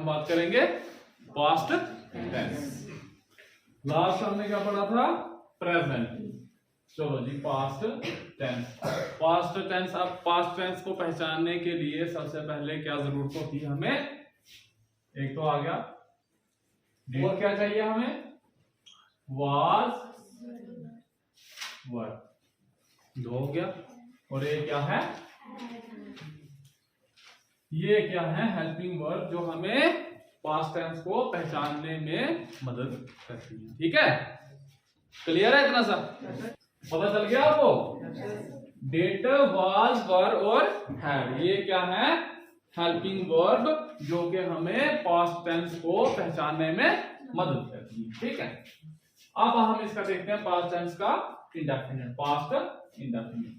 बात करेंगे past tense. Last हमने क्या पढ़ा था? प्रेजेंट। चलो जी, पास्ट टेंस। पास्ट टेंस, अब पास्ट टेंस को पहचानने के लिए सबसे पहले क्या जरूरत होती है हमें? एक तो आ गया, और क्या चाहिए हमें? वाज वर्ब, दो हो गया। और ये क्या है? ये क्या है? हेल्पिंग वर्ब, जो हमें पास्ट टेंस को पहचानने में मदद करती है। ठीक है, क्लियर है इतना सा? पता चल गया आपको? डिड, वाज, वर और हैड, ये क्या है? हेल्पिंग वर्ब, जो कि हमें पास्ट टेंस को पहचानने में मदद करती है। ठीक है, अब हम इसका देखते हैं पास्ट टेंस का इंडेफिनिट, पास्ट इंडेफिनिट।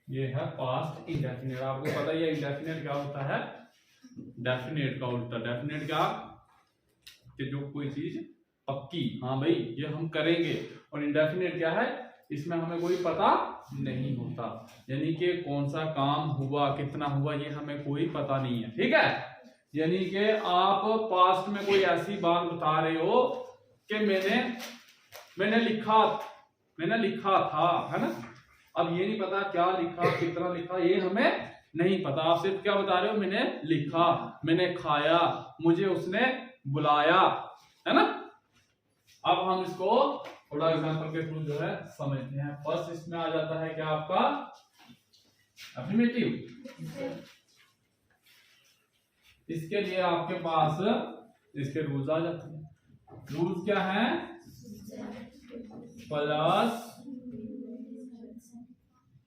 ये है पास्ट इंडेफिनिट। आपको पता ही है इंडेफिनिट क्या होता है? डेफिनेट का उल्टा। डेफिनेट क्या? कि जो कोई चीज पक्की, हाँ भाई ये हम करेंगे। और इंडेफिनिट क्या है? इसमें हमें कोई पता नहीं होता, यानी कि कौन सा काम हुआ, कितना हुआ, ये हमें कोई पता नहीं है। ठीक है, यानी कि आप पास्ट में कोई ऐसी बात बता रहे हो कि मैंने लिखा था, है ना? अब ये नहीं पता क्या लिखा, कितना लिखा, ये हमें नहीं पता। आप सिर्फ क्या बता रहे हो? मैंने लिखा, मैंने खाया, मुझे उसने बुलाया, है ना? अब हम इसको थोड़ा एग्जांपल के थ्रू जो है समझते हैं। फर्स्ट इसमें आ जाता है क्या आपका? अफर्मेटिव। इसके लिए आपके पास इसके रूल्स आ जाते हैं। रूल्स क्या है? प्लस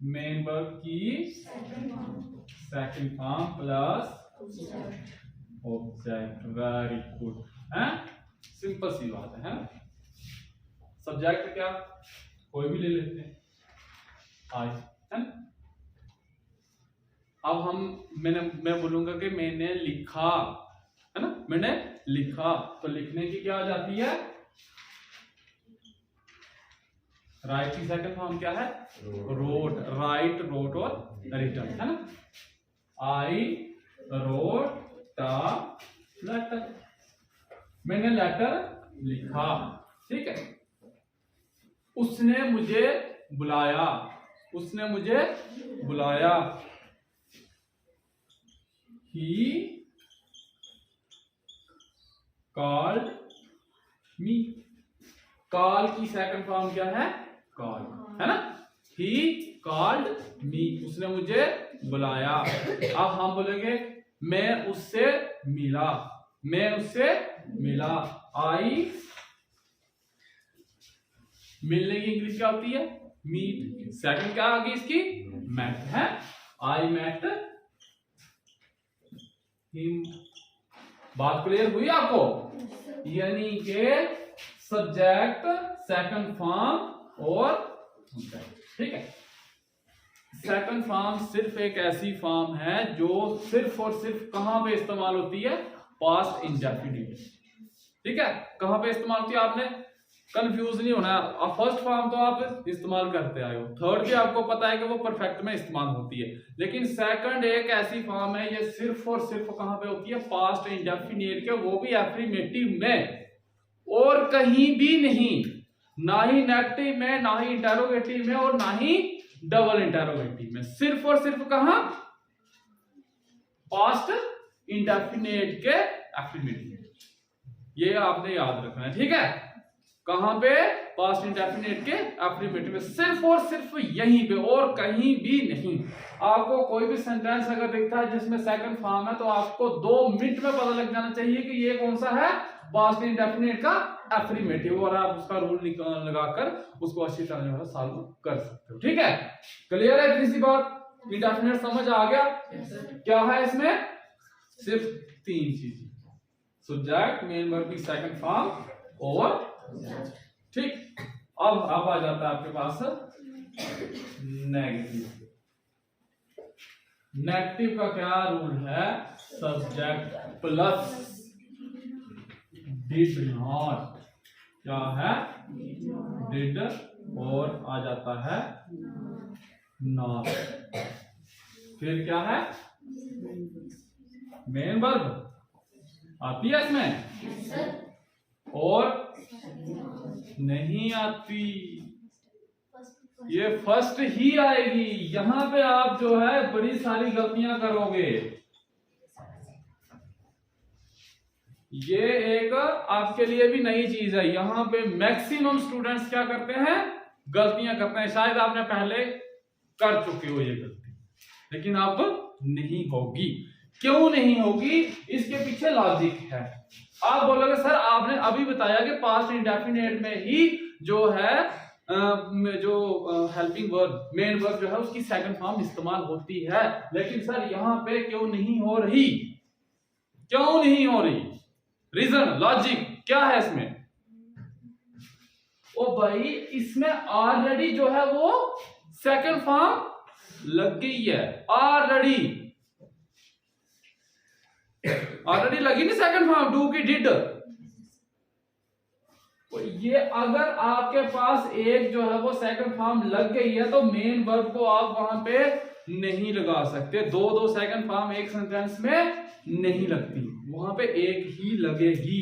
मेन वर्ब की second form plus object. Very good, है? सिंपल सी बात है ना? सब्जेक्ट क्या? कोई भी ले लेते हैं, आज, है ना? अब मैं बोलूंगा कि मैंने लिखा, है ना? मैंने लिखा, तो लिखने की क्या आ जाती है? राइट की सेकंड फॉर्म क्या है? रोट। राइट, रोट और रिटन, है ना? आई रोट द लेटर, मैंने लेटर लिखा। ठीक है, उसने मुझे बुलाया, उसने मुझे बुलाया। He called me। कॉल की सेकंड फॉर्म क्या है? कॉल, है ना? He called me, उसने मुझे बुलाया। अब हम बोलेंगे मैं उससे मिला, मैं उससे मिला। आई, मिलने की इंग्लिश क्या होती है? मीट। सेकंड क्या आ गई इसकी? मेट, है? I met him. बात क्लियर हुई आपको? यानी कि सब्जेक्ट, सेकंड फॉर्म और ठीक है। सेकंड फॉर्म सिर्फ एक ऐसी फॉर्म है जो सिर्फ और सिर्फ कहां पे इस्तेमाल होती है? Past indefinite. ठीक है, कहां पे इस्तेमाल होती है? आपने कंफ्यूज नहीं होना है। फर्स्ट फॉर्म तो आप इस्तेमाल करते आए हो, थर्ड भी आपको पता है कि वो परफेक्ट में इस्तेमाल होती है, लेकिन सेकंड एक ऐसी फॉर्म है, ये सिर्फ और सिर्फ कहां पे होती है? पास्ट इंडेफिनिट के, वो भी एफर्मेटिव में, और कहीं भी नहीं। ना ही नेगेटिव में, ना ही इंटेरोगेटिव में, और ना ही डबल इंटेरोगेटिव में। सिर्फ और सिर्फ कहां? पास्ट इंडेफिनिट के एफर्मेटिव। ये आपने याद रखना है। ठीक है, कहां पे? पास्ट इंडेफिनिट के एफर्मेटिव में, सिर्फ और सिर्फ यहीं पे, और कहीं भी नहीं। आपको कोई भी सेंटेंस अगर दिखता है जिसमें सेकंड फॉर्म है, तो आपको 2 मिनट में पता लग जाना चाहिए कि ये कौन सा है? पास्ट इंडेफिनिट का एफर्मेटिव, और आप उसका रूल लगाकर उसको अच्छी तरह सॉल्व कर सकते हो। ठीक है, क्लियर है? इतनी सी बात, इंडेफिनिट समझ आ गया? क्या है इसमें? सिर्फ 3 चीजें, सब्जेक्ट, मेन वर्ब की सेकंड फॉर्म और ठीक। अब आ जाता है आपके पास नेगेटिव। नेगेटिव का क्या रूल है? Subject plus did not. क्या है? डिड और आ जाता है नॉट। फिर क्या है मेन वर्ब आती है इसमें और नहीं आती, ये फर्स्ट ही आएगी। यहां पे आप जो है बड़ी सारी गलतियां करोगे। ये एक आपके लिए भी नई चीज है। यहां पे मैक्सिमम स्टूडेंट्स क्या करते हैं, गलतियां करते हैं। शायद आपने पहले कर चुके हो ये गलती, लेकिन अब नहीं होगी। क्यों नहीं होगी, इसके पीछे लॉजिक है। आप बोलोगे सर आपने अभी बताया कि पास्ट इंडेफिनिट में ही जो है जो हेल्पिंग वर्ब मेन वर्ब जो है उसकी सेकंड फॉर्म इस्तेमाल होती है, लेकिन सर यहां पे क्यों नहीं हो रही, क्यों नहीं हो रही, रीजन लॉजिक क्या है इसमें? ओ भाई इसमें ऑलरेडी जो है वो सेकंड फॉर्म लग गई है। ऑलरेडी लगी नहीं सेकंड फॉर्म, डू की डिड। तो ये अगर आपके पास एक जो है वो सेकंड फॉर्म लग गई है तो मेन वर्ब को आप वहां पे नहीं लगा सकते। दो सेकंड फॉर्म एक सेंटेंस में नहीं लगती, वहां पे एक ही लगेगी।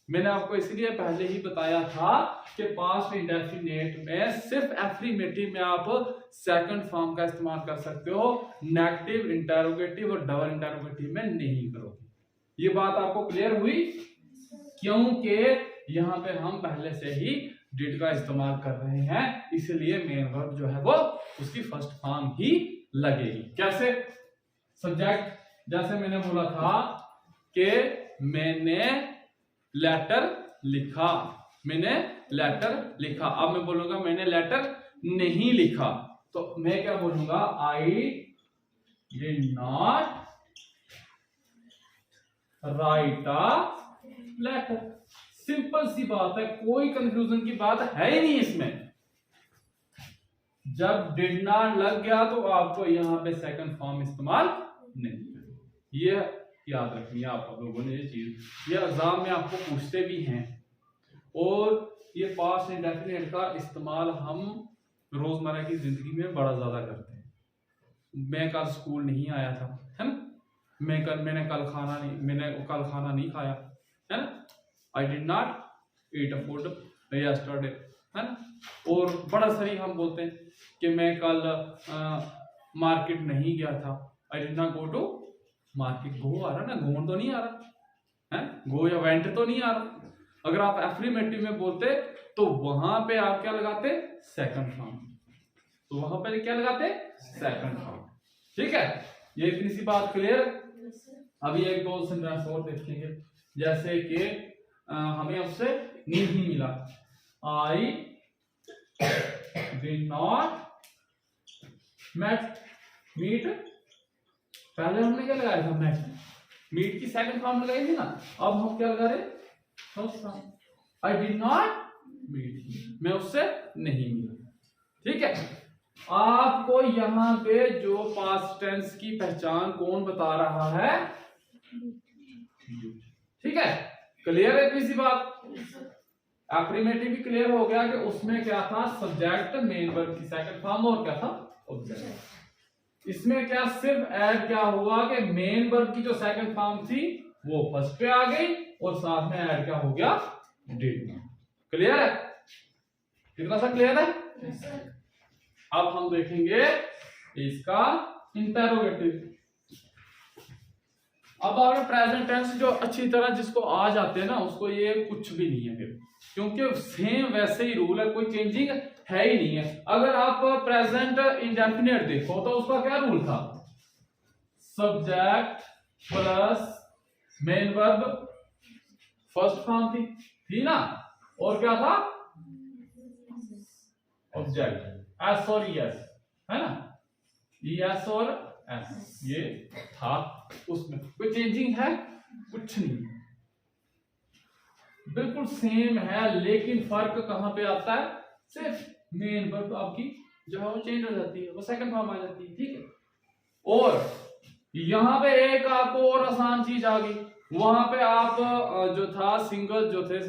मैंने आपको इसलिए पहले ही बताया था कि पास्ट इंडेफिनिट में सिर्फ एफर्मेटिव में आप सेकंड फॉर्म का इस्तेमाल कर सकते हो, नेगेटिव, इंटरोगेटिव और डबल इंटरोगेटिव में नहीं करोगे। ये बात आपको क्लियर हुई? क्योंकि यहां पे हम पहले से ही डिड का इस्तेमाल कर रहे हैं, इसलिए मेन वर्ब जो है वो उसकी फर्स्ट फॉर्म ही लगेगी। कैसे? सब्जेक्ट, जैसे मैंने बोला था कि मैंने लेटर लिखा, मैंने लेटर लिखा। अब मैं बोलूंगा मैंने लेटर नहीं लिखा, तो मैं क्या बोलूंगा, I did not write a letter. Simple सी बात है, कोई कंफ्यूजन की बात है ही नहीं इसमें। जब डिड नॉट लग गया तो आपको यहां पे सेकंड फॉर्म इस्तेमाल नहीं करना, ये याद रखिए आप लोगों ने ये चीज। ये एग्जाम में आपको पूछते भी हैं, और ये पास्ट इंडेफिनिट का इस्तेमाल हम रोजमर्रा की जिंदगी में बड़ा ज्यादा करते हैं। मैं कल स्कूल नहीं आया था, है ना, मैंने कल खाना नहीं खाया, है ना, आई did not eat a food yesterday, है ना। और बड़ा सारी हम बोलते हैं कि मैं कल मार्केट नहीं गया था, I did not go to market. Go आ रहा ना, गोन तो नहीं आ रहा है, गो या वेंट तो नहीं आ रहा। अगर आप एफर्मेटिव में बोलते तो वहां पे आप क्या लगाते, सेकंड फॉर्म। तो वहां पे क्या लगाते, सेकंड फॉर्म। ठीक है, ये इतनी सी बात क्लियर। अभी एक दो सेंटेंस और देखेंगे, जैसे कि हमें उससे नहीं मिला, आई डिड नॉट मीट। पहले हमने क्या लगाया था, मीट की सेकंड फॉर्म लगाई थी ना, अब हम क्या लगा रहे, first form. I did not meet, मैं उससे नहीं मिला। ठीक है, आपको यहां पे जो पास्ट टेंस की पहचान कौन बता रहा है, ठीक है, क्लियर है इतनी सी बात। एफर्मेटिव भी क्लियर हो गया कि उसमें क्या था, सब्जेक्ट, मेन वर्ब की सेकंड फॉर्म, और क्या था, ऑब्जेक्ट। इसमें क्या सिर्फ ऐड क्या हुआ कि मेन वर्ब की जो सेकंड फॉर्म थी वो फर्स्ट पे आ गई, और साथ में ऐड क्या हो गया, डिड। क्लियर है, कितना सा क्लियर है? अब हम देखेंगे इसका इंटरोगेटिव। अब आपने प्रेजेंट टेंस जो अच्छी तरह जिसको आ जाते हैं ना, उसको ये कुछ भी नहीं है फिर, क्योंकि सेम वैसे ही रूल है, कोई चेंजिंग है ही नहीं है। अगर आप प्रेजेंट इंडेफिनिट देखो तो उसका क्या रूल था, subject plus main verb first form थी ना, और क्या था, ऑब्जेक्ट, एस और यस, है ना, यस और एस, ये था। उसमें कोई चेंजिंग है, कुछ नहीं, बिल्कुल सेम है। लेकिन फर्क कहां पे आता है, सिर्फ मेन वर्ब आपकी जो है वो चेंज हो जाती है, वो सेकंड फॉर्म आ जाती है। ठीक है, और यहां पे एक आपको और आसान चीज आ गई, वहां पे आप जो था सिंगल जो थे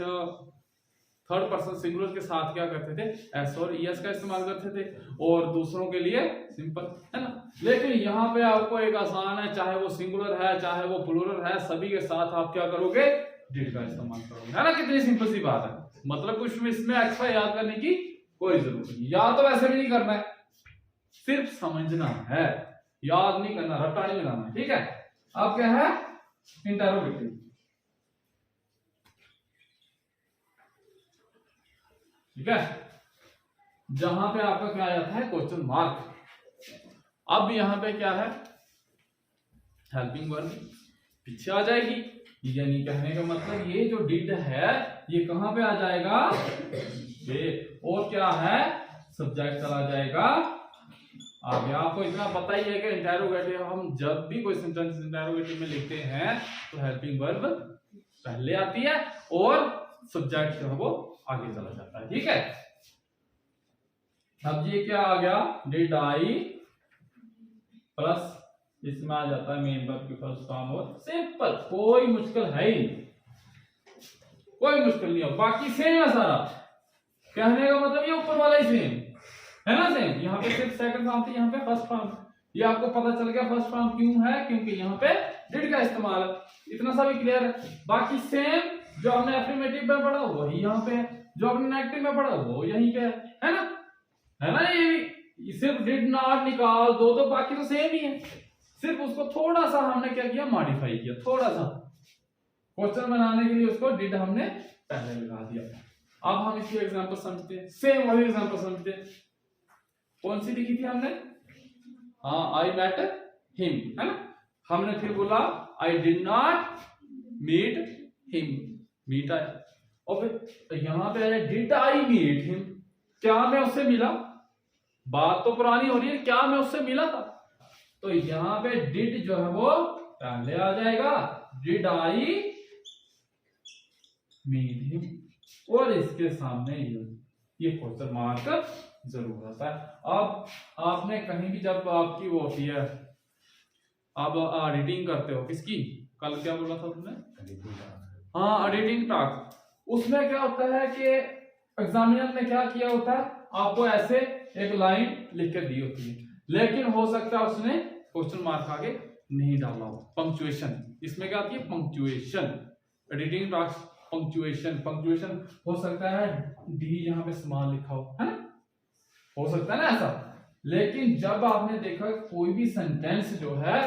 थर्ड पर्सन सिंगुलर के साथ क्या करते थे, एस और ईएस का इस्तेमाल करते थे, और दूसरों के लिए सिंपल, है ना। लेकिन यहाँ पे आपको एक आसान है, चाहे वो सिंगुलर है चाहे वो प्लूरल है, सभी के साथ आप क्या करोगे, डिड का इस्तेमाल करोगे, है ना। कितनी सिंपल सी बात है, मतलब कुछ इसमें एक्स्ट्रा याद करने की कोई जरूरत नहीं, याद तो वैसे भी नहीं करना है, सिर्फ समझना है, याद नहीं करना, रट्टा नहीं लगाना, ठीक है। अब क्या है, इंटरोगेटिव, ठीक है, जहां पे आपका क्या आ जाता है, क्वेश्चन मार्क। अब यहां पे क्या है, हेल्पिंग वर्ब पीछे आ जाएगी, यानी कहने का मतलब ये जो डिड है ये कहां पे आ जाएगा, ये, और क्या है, सब्जेक्ट चला जाएगा आगे। आपको इतना पता ही है कि इंटरोगेटिव हम जब भी कोई सेंटेंस इंटरोगेटिव में लिखते हैं तो हेल्पिंग वर्ब पहले आती है और सब्जेक्ट जो है वो आगे चला जाता है, ठीक है। अब ये क्या आ गया, डिड आई प्लस इसमें आ जाता है मेन वर्ब की फर्स्ट फॉर्म, और सिंपल, कोई मुश्किल है ही नहीं, कोई मुश्किल नहीं है, बाकी सेम है सारा। कहने का मतलब ये ऊपर वाला ही सेम है ना, सेम। यहाँ पे सिर्फ सेकंड फॉर्म थी, यहाँ पे फर्स्ट फॉर्म, ये आपको पता चल गया फर्स्ट फॉर्म क्यों है, क्योंकि यहाँ पे डिड का इस्तेमाल है, इतना सा भी क्लियर है। बाकी सेम जो हमने एफर्मेटिव में पढ़ा वही यहाँ पे है, जो हमने नेगेटिव में पढ़ा वो यहीं पे है ना, है ना। ये भी सिर्फ डिड नॉट निकाल दो तो बाकी तो सेम ही है, सिर्फ उसको थोड़ा सा हमने क्या किया, मॉडिफाई किया, थोड़ा सा क्वेश्चन बनाने के लिए उसको डिड हमने पहले लगा दिया। अब हम इसकी एग्जांपल समझते हैं, सेम वही एग्जांपल समझते हैं। कौन सी लिखी थी हमने, हाँ, आई मेट हिम, है ना। हमने फिर बोला I did not meet him, meet आया, और फिर यहां पे आया डिड आई मीट हिम, क्या मैं उससे मिला, बात तो पुरानी हो रही है, क्या मैं उससे मिला था, तो यहां पे डिड जो है वो पहले आ जाएगा, डिड आई मीट हिम, और इसके सामने ये क्वेश्चन मार्क जरूर आता है। अब आपने कहीं भी जब आपकी वो होती है, आप एडिटिंग करते हो किसकी, कल क्या बोला था तुमने, हाँ, एडिटिंग टास्क, उसमें क्या होता है कि एग्जामिनर ने क्या किया होता है, आपको ऐसे एक लाइन लिख कर दी होती है, लेकिन हो सकता है उसने क्वेश्चन मार्क आगे नहीं डाला हो, पंक्चुएशन, इसमें क्या आती है, punctuation, editing task punctuation, punctuation हो सकता है डी यहाँ पे स्मॉल लिखा हो, है ना, हो सकता है ना ऐसा। लेकिन जब आपने देखा कोई भी सेंटेंस जो है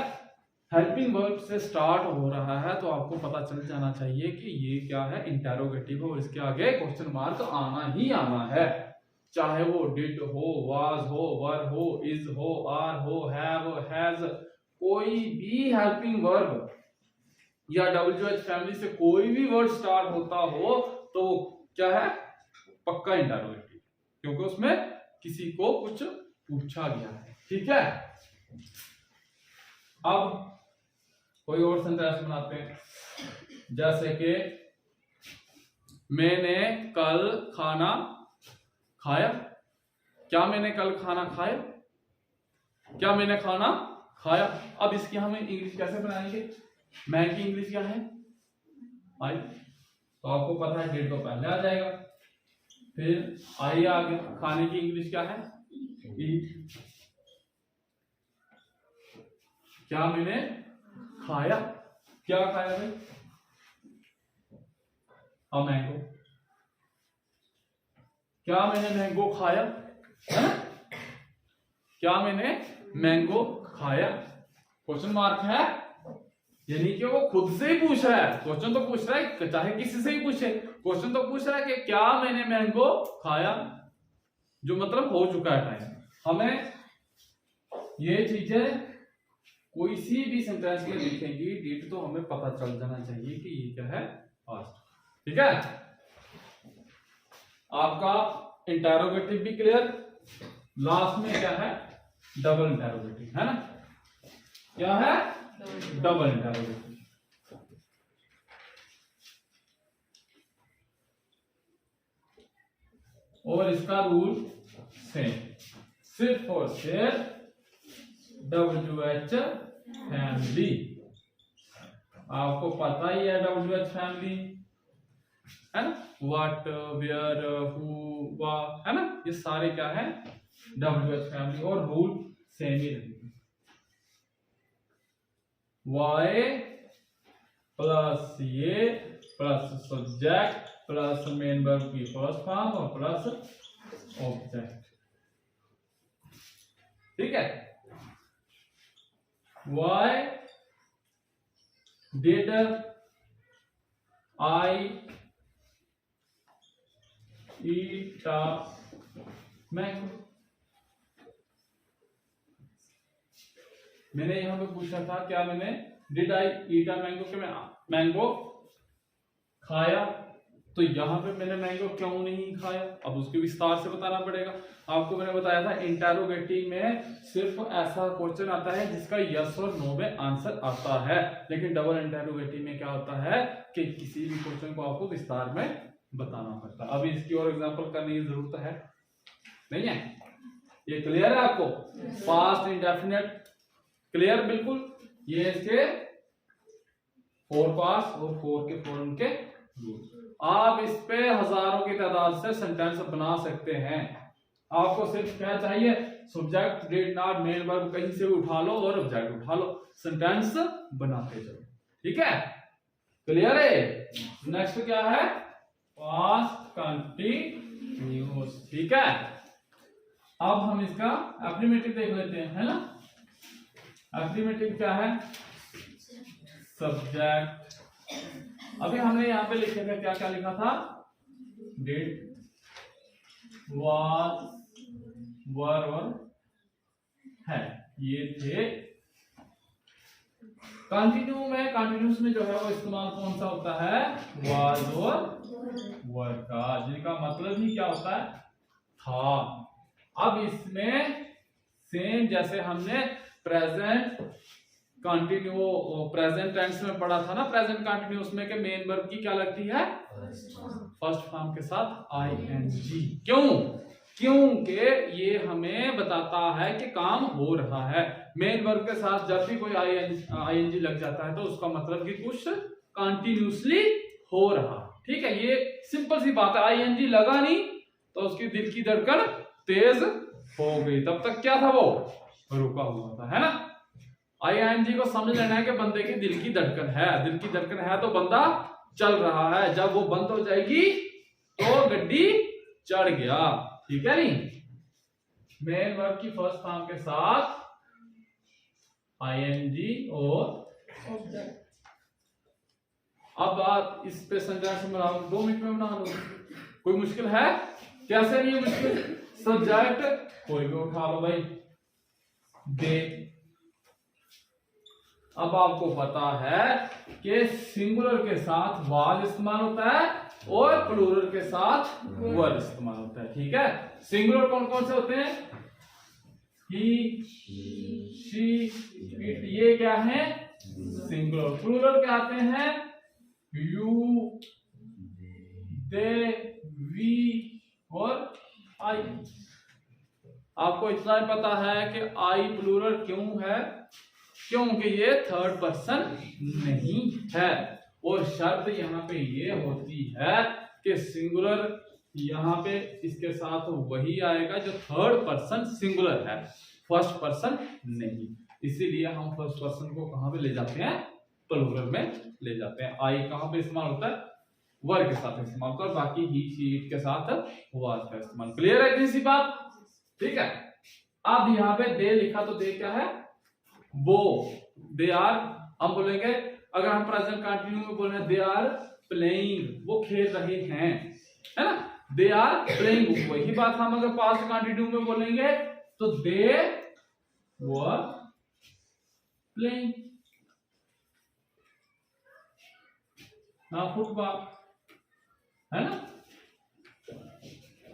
हेल्पिंग वर्ब से स्टार्ट हो रहा है तो आपको पता चल जाना चाहिए कि ये क्या है, इंटरोगेटिव, और इसके आगे क्वेश्चन मार्क आना ही आना है, चाहे वो डिड हो, वाज हो, वर हो, इज हो, आर हो, हैव, हैज, कोई भी हेल्पिंग वर्ब या WH फैमिली से कोई भी वर्ड स्टार्ट होता हो तो क्या है, पक्का इंटरोगेटिव, क्योंकि उसमें किसी को कुछ पूछा गया है, ठीक है। अब कोई और सेंटेंस बनाते हैं, जैसे कि मैंने कल खाना खाया, क्या मैंने कल खाना खाया, क्या मैंने खाना खाया। अब इसकी हम इंग्लिश कैसे बनाएंगे, मैं की इंग्लिश क्या है, आई, तो आपको पता है डिड तो पहले आ जाएगा, फिर आई आ गया, खाने की इंग्लिश क्या है, ईट, क्या मैंने खाया, क्या खाया भाई, अब मैंगो, क्या मैंने मैंगो खाया, है ना, क्या मैंने मैंगो खाया, क्वेश्चन मार्क है, यानी कि वो खुद से ही पूछ रहा है, क्वेश्चन तो पूछ रहा है, चाहे किसी से ही पूछे, क्वेश्चन तो पूछ रहा है कि क्या मैंने मैंगो खाया, जो मतलब हो चुका है टाइम। हमें ये चीजें कोई सी भी सेंटेंस में लिखेंगी, डिड तो हमें पता चल जाना चाहिए कि ये क्या है, पास्ट, ठीक है। आपका इंटरोगेटिव भी क्लियर, लास्ट में क्या है, डबल इंटरोगेटिव, है ना, क्या है, डबल इंटरोगेटिव। और इसका रूल सेम, सिर्फ और सिर्फ WH फैमिली, आपको पता ही है WH फैमिली, है ना, व्हाट, वेयर, हु, वा, है ना, ये सारे क्या है WH फैमिली, और रूल सेम ही रहेगी। वाई प्लस ये plus subject plus main verb की फर्स्ट फॉर्म और प्लस ऑब्जेक्ट, ठीक है। Why did I eat mango, मैंने यहां पे पूछा था क्या, मैंने did I eat a mango, कि मैं मैंगो खाया, तो यहाँ पे मैंने मैंगो क्यों नहीं खाया, अब उसके विस्तार से बताना पड़ेगा। आपको मैंने बताया था इंटेरोगेटिव में सिर्फ ऐसा क्वेश्चन आता है जिसका यस और नो में आंसर आता है, लेकिन डबल इंटेरोगेटिव में क्या होता है कि किसी भी क्वेश्चन को आपको विस्तार में बताना पड़ता है। अभी इसकी और एग्जांपल करने की जरूरत है नहीं है, ये क्लियर है आपको? पास्ट इंडेफिनिट क्लियर बिल्कुल, ये इसके 4 पास और 4 के फॉर्म के रूल। आप इस पे हजारों की तादाद से सेंटेंस बना सकते हैं। आपको सिर्फ क्या चाहिए, subject, did not, main verb कहीं से भी उठा लो और ऑब्जेक्ट उठा लो, सेंटेंस बनाते जाओ, ठीक है, क्लियर है। नेक्स्ट क्या है, पास्ट कंटीन्यूअस, ठीक है। अब हम इसका एफर्मेटिव देख लेते हैं, है ना। एफर्मेटिव क्या है, सब्जेक्ट, अभी हमने यहाँ पे लिखे थे क्या क्या लिखा था, डिड, वाज, वर और है, ये थे। कंटिन्यू में, कंटिन्यूस में जो है वो इस्तेमाल कौन सा होता है, वाज और वर का, जिनका मतलब ही क्या होता है, था। अब इसमें सेम जैसे हमने प्रेजेंट कंटिन्यू प्रेजेंट टेंस में पढ़ा था ना, प्रेजेंट कंटिन्यूअस में के मेन वर्ब की क्या लगती है, फर्स्ट फॉर्म के साथ आईएनजी। क्यों? क्योंकि ये हमें बताता है कि काम हो रहा है। मेन वर्ब के साथ जब भी कोई आईएनजी लग जाता है तो उसका मतलब कि कुछ कंटिन्यूअसली हो रहा, ठीक है। ये सिंपल सी बात है, आईएनजी लगा नहीं तो उसकी दिल की धड़कन तेज हो गई, तब तक क्या था, वो रुका हुआ था, है ना। आईएनजी को समझ लेना है कि बंदे की दिल की धड़कन है, दिल की धड़कन है तो बंदा चल रहा है, जब वो बंद हो जाएगी तो गड्डी चढ़ गया, ठीक है नहीं। मेन वर्ब की फर्स्ट फॉर्म के साथ आईएनजी और ऑब्जेक्ट। अब आप इस पे सेंटेंस बनाओ, 2 मिनट में बना लो, कोई मुश्किल है? कैसे नहीं है मुश्किल, सब्जेक्ट कोई भी उठा लो भाई, दे। अब आपको पता है कि सिंगुलर के साथ वाज इस्तेमाल होता है और प्लूरल के साथ वर इस्तेमाल होता है, ठीक है। सिंगुलर कौन कौन से होते हैं, ही, शी, इट, ये क्या है सिंगुलर। प्लूरल क्या आते हैं, यू, दे, वी और आई। आपको इतना ही पता है कि आई प्लूरल क्यों है, क्योंकि ये थर्ड पर्सन नहीं है, और शर्त यहाँ पे ये होती है कि सिंगुलर यहाँ पे इसके साथ वही आएगा जो थर्ड पर्सन सिंगुलर है, फर्स्ट पर्सन नहीं। इसीलिए हम फर्स्ट पर्सन को कहां पे ले जाते हैं, प्लूरल में ले जाते हैं। आई कहां पे इस्तेमाल होता है, वर के साथ इस्तेमाल होता है, बाकी ही, शी, इट के साथ वाज का इस्तेमाल। क्लियर है इतनी सी बात, ठीक है। अब यहाँ पे दे लिखा तो दे क्या है, वो, दे आर, हम बोलेंगे अगर हम प्रेजेंट कंटिन्यू में बोल रहे हैं दे आर प्लेइंग, वो खेल रहे हैं, है ना, दे आर प्लेइंग। वही बात हम अगर पास्ट कंटिन्यू में बोलेंगे तो दे वर प्लेइंग फुटबॉल, है ना,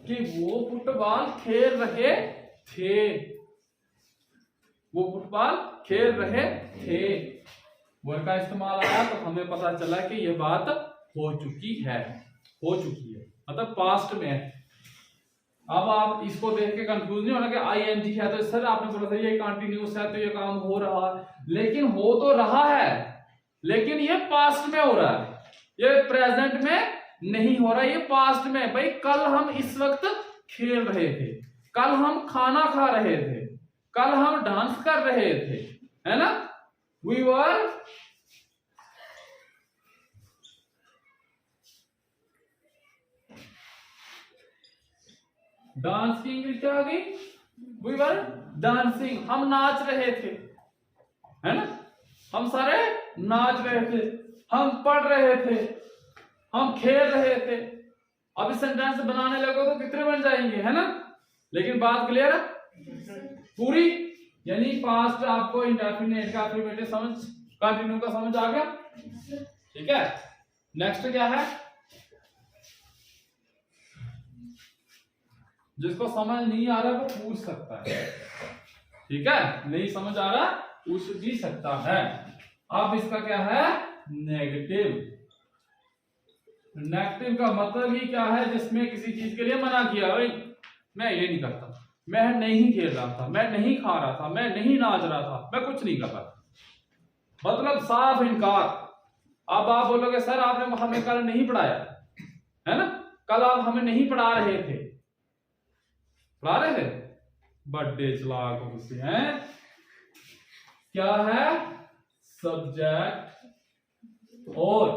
कि वो फुटबॉल खेल रहे थे, वो फुटबॉल खेल रहे थे। वर का इस्तेमाल आया तो हमें पता चला कि ये बात हो चुकी है, मतलब पास्ट में है। अब आप इसको देख के कंफ्यूज नहीं होना कि आईएनजी है तो सर आपने बोला था ये कंटिन्यूअस है तो ये काम हो रहा है, लेकिन हो तो रहा है, लेकिन ये पास्ट में हो रहा है, ये प्रेजेंट में नहीं हो रहा, ये पास्ट में। भाई कल हम इस वक्त खेल रहे थे, कल हम खाना खा रहे थे, कल हम डांस कर रहे थे, है ना। वी वर डांस की इंग्लिश क्या आ गई? वी वर डांसिंग, हम नाच रहे थे, है ना। हम सारे नाच रहे थे, हम पढ़ रहे थे, हम खेल रहे थे। अब इस सेंटेंस बनाने लगो तो कितने बन जाएंगे, है ना। लेकिन बात क्लियर है पूरी, यानी पास्ट आपको इंडेफिनिट का अफर्मेटिव समझ, कंटिन्यू का समझ आ गया, ठीक है। नेक्स्ट क्या है, जिसको समझ नहीं आ रहा वो पूछ सकता है, ठीक है। नहीं समझ आ रहा पूछ भी सकता है। अब इसका क्या है, नेगेटिव। नेगेटिव का मतलब ही क्या है, जिसमें किसी चीज के लिए मना किया, भाई मैं ये नहीं करता, मैं नहीं खेल रहा था, मैं नहीं खा रहा था, मैं नहीं नाच रहा था, मैं कुछ नहीं कर रहा, मतलब साफ इनकार। अब आप बोलोगे सर आपने हमें कल नहीं पढ़ाया, है ना, कल आप हमें नहीं पढ़ा रहे थे, पढ़ा रहे थे, बर्थडे चलाक होते हैं। क्या है, सब्जेक्ट, और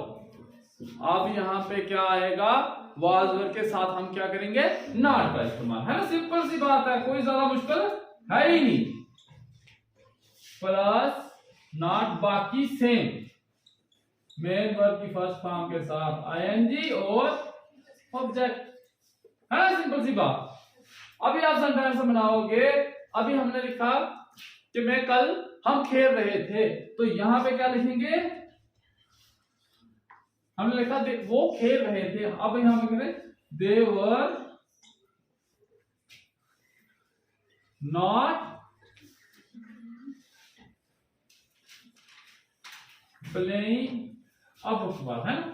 अब यहां पे क्या आएगा, वाज वर्ब के साथ हम क्या करेंगे, नॉट का इस्तेमाल, है ना। सिंपल सी बात है, कोई ज्यादा मुश्किल है ही नहीं। प्लस नॉट, बाकी सेम, मेन वर्ब की फर्स्ट फॉर्म के साथ आईएनजी और ऑब्जेक्ट, है ना, सिंपल सी बात। अभी आप सेंटेंस बनाओगे, अभी हमने लिखा कि मैं कल, हम खेल रहे थे, तो यहां पे क्या लिखेंगे, हमने लिखा वो खेल रहे थे, अब यहां पे करें they were not playing a football, है ना,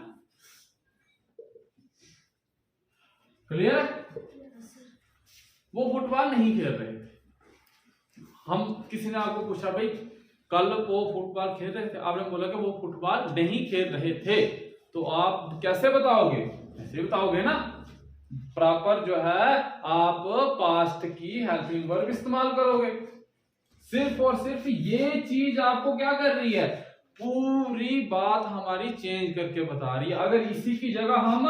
क्लियर। वो फुटबॉल नहीं खेल रहे थे। हम किसी ने आपको पूछा भाई कल वो फुटबॉल खेल रहे थे, आपने बोला कि वो फुटबॉल नहीं खेल रहे थे, तो आप कैसे बताओगे, ऐसे बताओगे ना। प्रॉपर जो है आप पास्ट की हेल्पिंग वर्ब इस्तेमाल करोगे। सिर्फ और सिर्फ ये चीज आपको क्या कर रही है, पूरी बात हमारी चेंज करके बता रही है। अगर इसी की जगह हम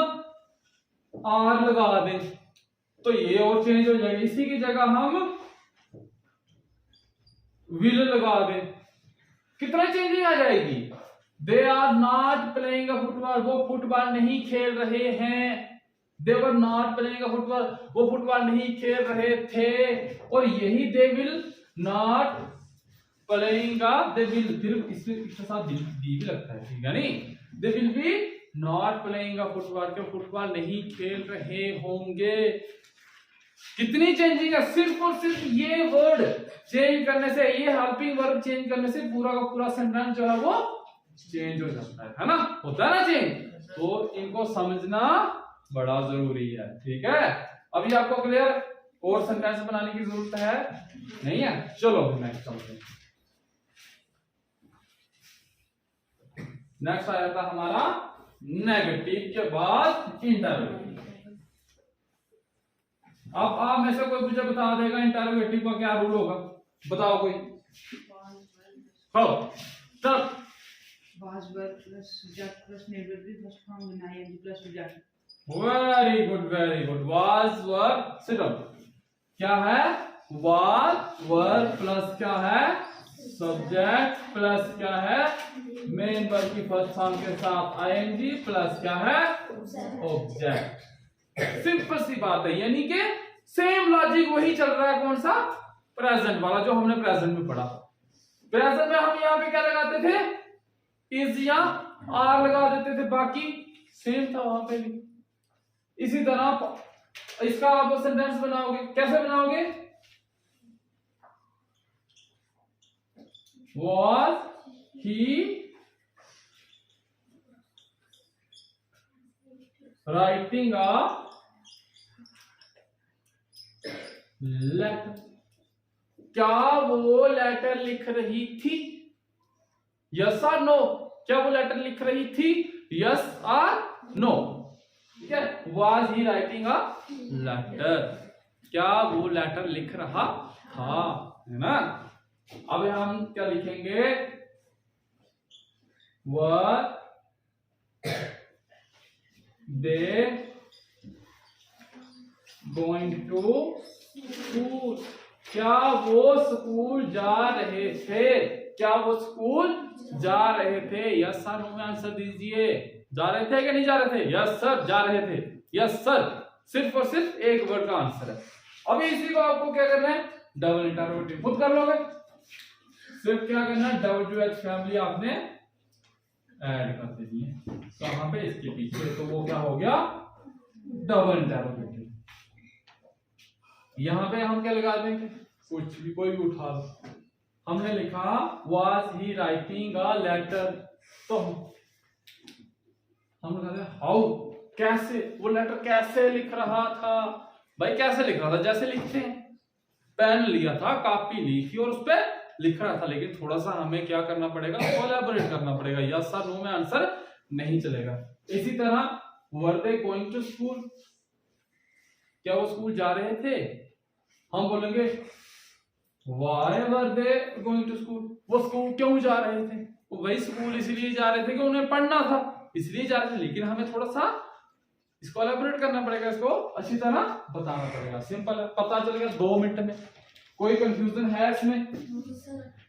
आर लगा दें तो ये और चेंज हो जाएगा, इसी की जगह हम विल लगा दें, कितना चेंजिंग आ जाएगी। They are not playing a football, वो फुटबॉल नहीं खेल रहे हैं। They were not playing a football, वो फुटबॉल नहीं खेल रहे थे। और यही they will not playing a, they will, सिर्फ इसके साथ डी भी लगता है, ठीक है नहीं, they will be not playing a football, के फुटबॉल नहीं खेल रहे होंगे। कितनी चेंजिंग है, सिर्फ और सिर्फ ये वर्ड चेंज करने से, ये हेल्पिंग वर्ब चेंज करने से पूरा का पूरा सेंटेंस जो है वो चेंज हो जाता है ना, होता है ना चेंज। तो इनको समझना बड़ा जरूरी है, ठीक है। अभी आपको क्लियर, और सेंटेंस बनाने की जरूरत है नहीं है। चलो नेक्स्ट चलते हैं। नेक्स्ट आया था हमारा नेगेटिव के बाद इंटरोगेटिव। अब आप में से कोई मुझे बता देगा इंटरोगेटिव का क्या रूल होगा, बताओ कोई। हो तब was verb plus subject plus main verb plus form in ing plus subject. Very good, very good. was verb, sit down, क्या है, was verb प्लस क्या है, सब्जेक्ट प्लस क्या है, मेन वर्ब की फर्स्ट फॉर्म के साथ आईएनजी प्लस क्या है, ऑब्जेक्ट। सिंपल सी बात है, यानी कि सेम लॉजिक वही चल रहा है, कौन सा, प्रेजेंट वाला, जो हमने प्रेजेंट में पढ़ा। प्रेजेंट में हम यहाँ पे क्या लगाते थे, इज या आर लगा देते थे, बाकी सेम था वहां पे भी। इसी तरह इसका आप सेंटेंस बनाओगे, कैसे बनाओगे, was he writing a letter, क्या वो लेटर लिख रही थी, यस और नो, क्या वो लेटर लिख रही थी, यस और नो। ठीक है, was he writing a letter, क्या वो लेटर लिख रहा था, है ना। अब हम क्या लिखेंगे, वर दे गोइंग टू स्कूल, क्या वो स्कूल जा रहे थे, क्या वो स्कूल जा रहे थे, यस सर नो में आंसर दीजिए, जा रहे थे कि नहीं जा रहे थे, यस सर जा रहे थे, यस सर, सिर्फ और सिर्फ एक वर्ड का आंसर है। अभी इसी को आपको क्या करना है, डबल इंटरोगेटिव खुद कर लोगे, सिर्फ क्या करना है, WH फैमिली आपने ऐड कर देनी है कहां पे, इसके पीछे, तो वो क्या हो गया, डबल इंटरोगेटिव। यहां पे हम क्या लगा देंगे, कुछ भी कोई भी उठा लो, हमने लिखा was he writing a letter, तो हम लगा दें हाउ, कैसे, वो लेटर कैसे लिख रहा था, भाई कैसे लिख रहा था, जैसे लिखते हैं, पेन लिया था, कॉपी ली थी और उस पे लिख रहा था, लेकिन थोड़ा सा हमें क्या करना पड़ेगा, कोलैबोरेट करना पड़ेगा, यस सर नो में आंसर नहीं चलेगा। इसी तरह were they going to school, क्या वो स्कूल जा रहे थे, हम बोलेंगे why were they going to school, वो स्कूल क्यों जा रहे थे, वही स्कूल इसलिए जा रहे थे कि उन्हें पढ़ना था, इसलिए जा रहे थे, लेकिन हमें थोड़ा सा इसको एलैबोरेट करना पड़ेगा, इसको अच्छी तरह बताना पड़ेगा। सिंपल है, पता चल गया 2 मिनट में, कोई कंफ्यूजन है इसमें,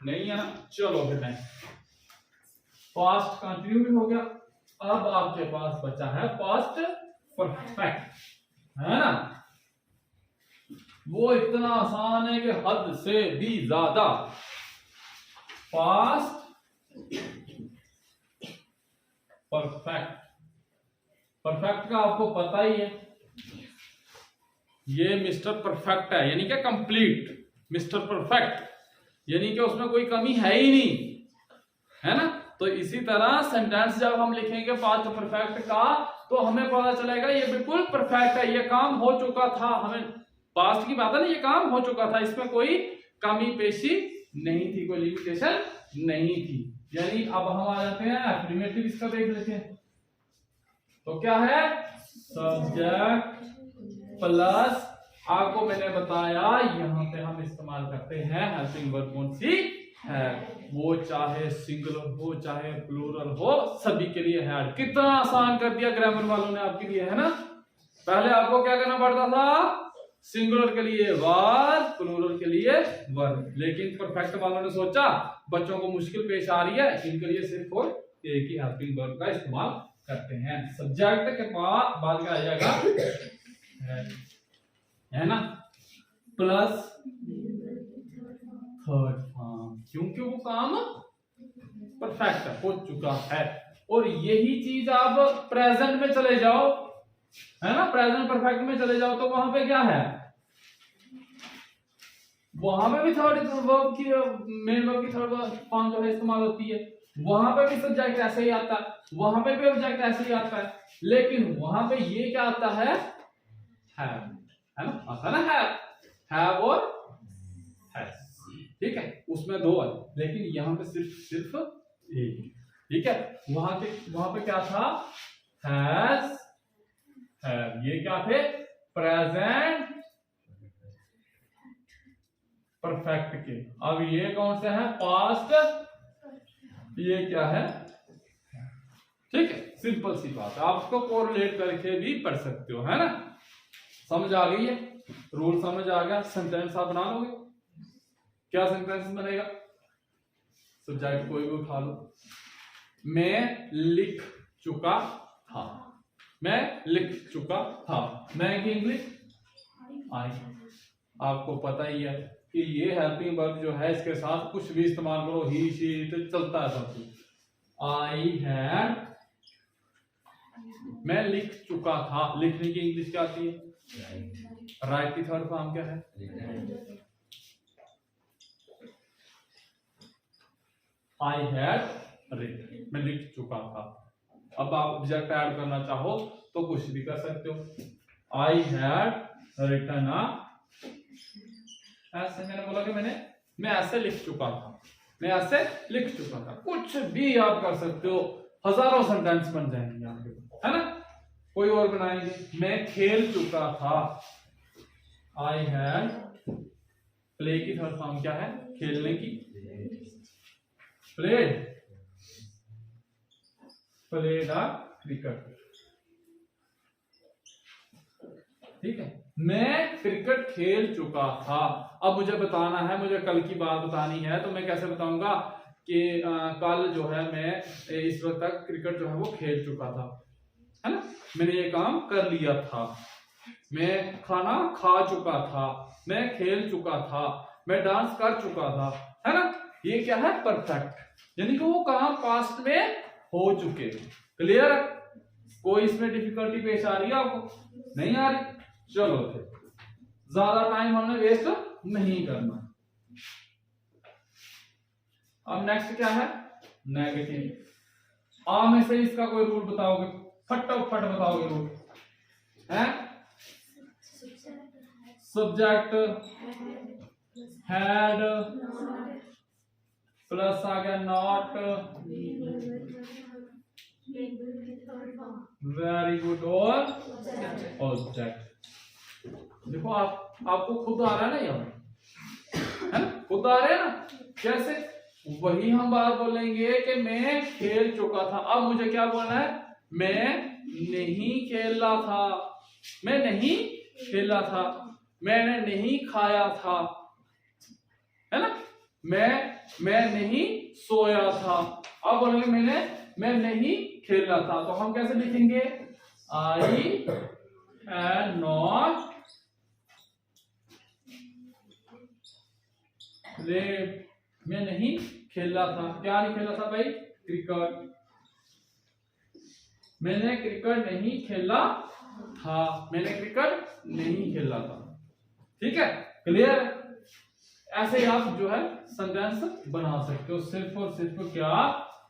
नहीं है ना। चलो फिर नेक्स्ट, पास्ट कंटिन्यू भी हो गया, अब आपके पास बचा है पास्ट परफेक्ट, है ना। वो इतना आसान है कि हद से भी ज्यादा। पास्ट परफेक्ट, परफेक्ट का आपको पता ही है, ये मिस्टर परफेक्ट है, यानी कि कंप्लीट मिस्टर परफेक्ट, यानी कि उसमें कोई कमी है ही नहीं, है ना। तो इसी तरह सेंटेंस जब हम लिखेंगे पास्ट परफेक्ट का, तो हमें पता चलेगा ये बिल्कुल परफेक्ट है, ये काम हो चुका था, हमें पास्ट की बात है ना, ये काम हो चुका था, इसमें कोई कमी पेशी नहीं थी, कोई लिमिटेशन नहीं थी। यानी अब हम आ जाते हैं एफर्मेटिव, इसका देख लेते हैं, तो क्या है, सब्जेक्ट प्लस, आपको मैंने बताया यहां पे हम इस्तेमाल करते हैं हेल्पिंग वर्ब, कौन सी है, वो चाहे सिंगुलर हो चाहे प्लूरल हो, सभी के लिए है। कितना आसान कर दिया ग्रामर वालों ने आपके लिए, है ना। पहले आपको क्या करना पड़ता था, सिंगुलर के लिए वाज, प्लूरल के लिए वर, लेकिन परफेक्ट वालों ने सोचा बच्चों को मुश्किल पेश आ रही है, इनके लिए सिर्फ और एक ही हेल्पिंग वर्ब का इस्तेमाल करते हैं। सब्जेक्ट के बाद क्या आ जाएगा, है ना, प्लस थर्ड फॉर्म, क्योंकि वो काम परफेक्ट हो चुका है। और यही चीज आप प्रेजेंट में चले जाओ, है ना, प्रेजेंट परफेक्ट में चले जाओ, तो वहां पे क्या है, वहां पे भी थर्ड वर्ब की, मेन वर्ब की थर्ड फॉर्म जो है इस्तेमाल होती है, वहां पे भी सब्जेक्ट ऐसे ही आता है, वहां पे भी ऑब्जेक्ट ऐसे ही आता है, लेकिन वहां पे ये क्या आता है ना, आता ना हैव और हैज, ठीक है, उसमें 2 है, लेकिन यहां पे सिर्फ एक, ठीक है। वहां पे क्या था, हैज हैव, ये क्या थे, प्रेजेंट परफेक्ट के। अब ये कौन सा है, पास्ट, ये क्या है, ठीक है, सिंपल सी बात है, आप उसको कोरिलेट करके भी पढ़ सकते हो, है ना। समझ आ गई है, रूल समझ आ गया, सेंटेंस आप बना लोगे, क्या सेंटेंस बनेगा, सब्जेक्ट कोई भी उठा लो, मैं लिख चुका था, मैं लिख चुका था, मैं की इंग्लिश आई, आपको पता ही है कि ये हेल्पिंग वर्ब जो है, इसके साथ कुछ भी इस्तेमाल करो, ही शी, तो चलता है सब कुछ। आई हैड, मैं लिख चुका था, लिखने की इंग्लिश क्या आती है, राइट की थर्ड फॉर्म क्या है, आई हैड रिटन, मैं लिख चुका था। अब आप ऑब्जेक्ट ऐड करना चाहो तो कुछ भी कर सकते हो, आई हैड रिटन अ, ऐसे मैंने बोला कि मैं ऐसे लिख चुका था, मैं ऐसे लिख चुका था, कुछ भी आप कर सकते हो, हजारों सेंटेंस बन जाएंगे आपके, है ना, कोई और बनाएंगे। मैं खेल चुका था, आई हैड प्ले की थर्ड फॉर्म क्या है? खेलने की, प्लेड, प्लेड अ क्रिकेट। ठीक है, मैं क्रिकेट खेल चुका था। अब मुझे बताना है, मुझे कल की बात बतानी है, तो मैं कैसे बताऊंगा कि कल जो है मैं इस वक्त तक क्रिकेट जो है वो खेल चुका था, है ना, मैंने ये काम कर लिया था। मैं खाना खा चुका था, मैं खेल चुका था, मैं डांस कर चुका था, है ना। ये क्या है? परफेक्ट, यानी कि वो काम पास्ट में हो चुके। क्लियर? कोई इसमें डिफिकल्टी पेश आ रही है आपको? नहीं आ रही? चलो फिर ज्यादा टाइम हमने वेस्ट नहीं करना। अब नेक्स्ट क्या है? नेगेटिव। आ में से इसका कोई रूल बताओगे? फटाफट बताओगे रूल। है सब्जेक्ट हैड प्लस आ गया नॉट, वेरी गुड, और ऑब्जेक्ट। देखो आपको खुद आ रहा है ना, यहाँ है ना, खुद आ रहे हैं ना। कैसे? वही हम बात बोलेंगे कि मैं खेल चुका था। अब मुझे क्या बोलना है? मैं नहीं खेला था, मैं नहीं खेला था, मैंने नहीं खाया था, है ना, मैं नहीं सोया था। अब बोलेंगे मैं नहीं खेला था, तो हम कैसे लिखेंगे? I had not played. मैं नहीं खेला था। क्या नहीं खेला था भाई? क्रिकेट। मैंने क्रिकेट नहीं खेला था, मैंने क्रिकेट नहीं खेला था। ठीक है, क्लियर? ऐसे आप जो है सेंटेंस बना सकते हो। सिर्फ और सिर्फ क्या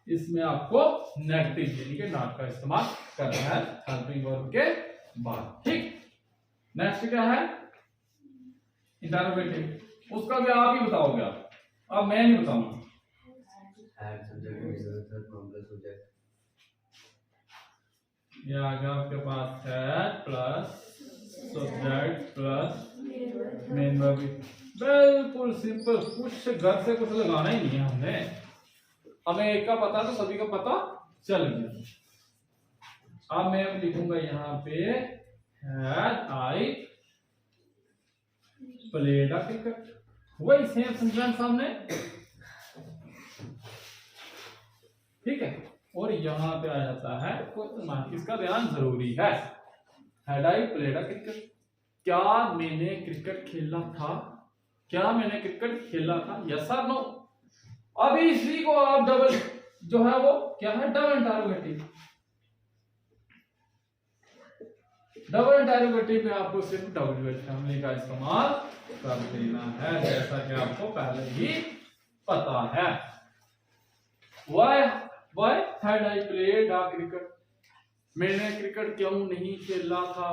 इसमें आपको नेगेटिव यानी कि नॉट का इस्तेमाल करना है हेल्पिंग वर्ब के बाद। ठीक, नेक्स्ट क्या है? इंटरोगेटिव। उसका भी आप ही बताओगे। आप, अब मैं नहीं बताऊंगा। ये आ गया आपके पास had plus subject plus main verb. बिल्कुल सिंपल, कुछ घर से कुछ लगाना ही नहीं है हमने। हमें एक का पता तो सभी का पता चल गया। अब मैं लिखूंगा यहाँ पे had I played a cricket. वही सेम सेंटेंस हमने, ठीक है। और यहाँ पे आ जाता है क्वेश्चन मार्क, इसका ध्यान जरूरी है। Had I played a cricket, क्या मैंने क्रिकेट खेला था? क्या मैंने क्रिकेट खेला था? यस और नो। अभी इसी को आप डबल जो है वो क्या है? Double interrogative. डबल इंटरोगेटिव में आपको सिर्फ डब्ल्यूएच फैमिली का इस्तेमाल कर देना है, जैसा कि आपको पहले ही पता है। Why had I played a cricket? मैंने क्रिकेट क्यों नहीं खेला था,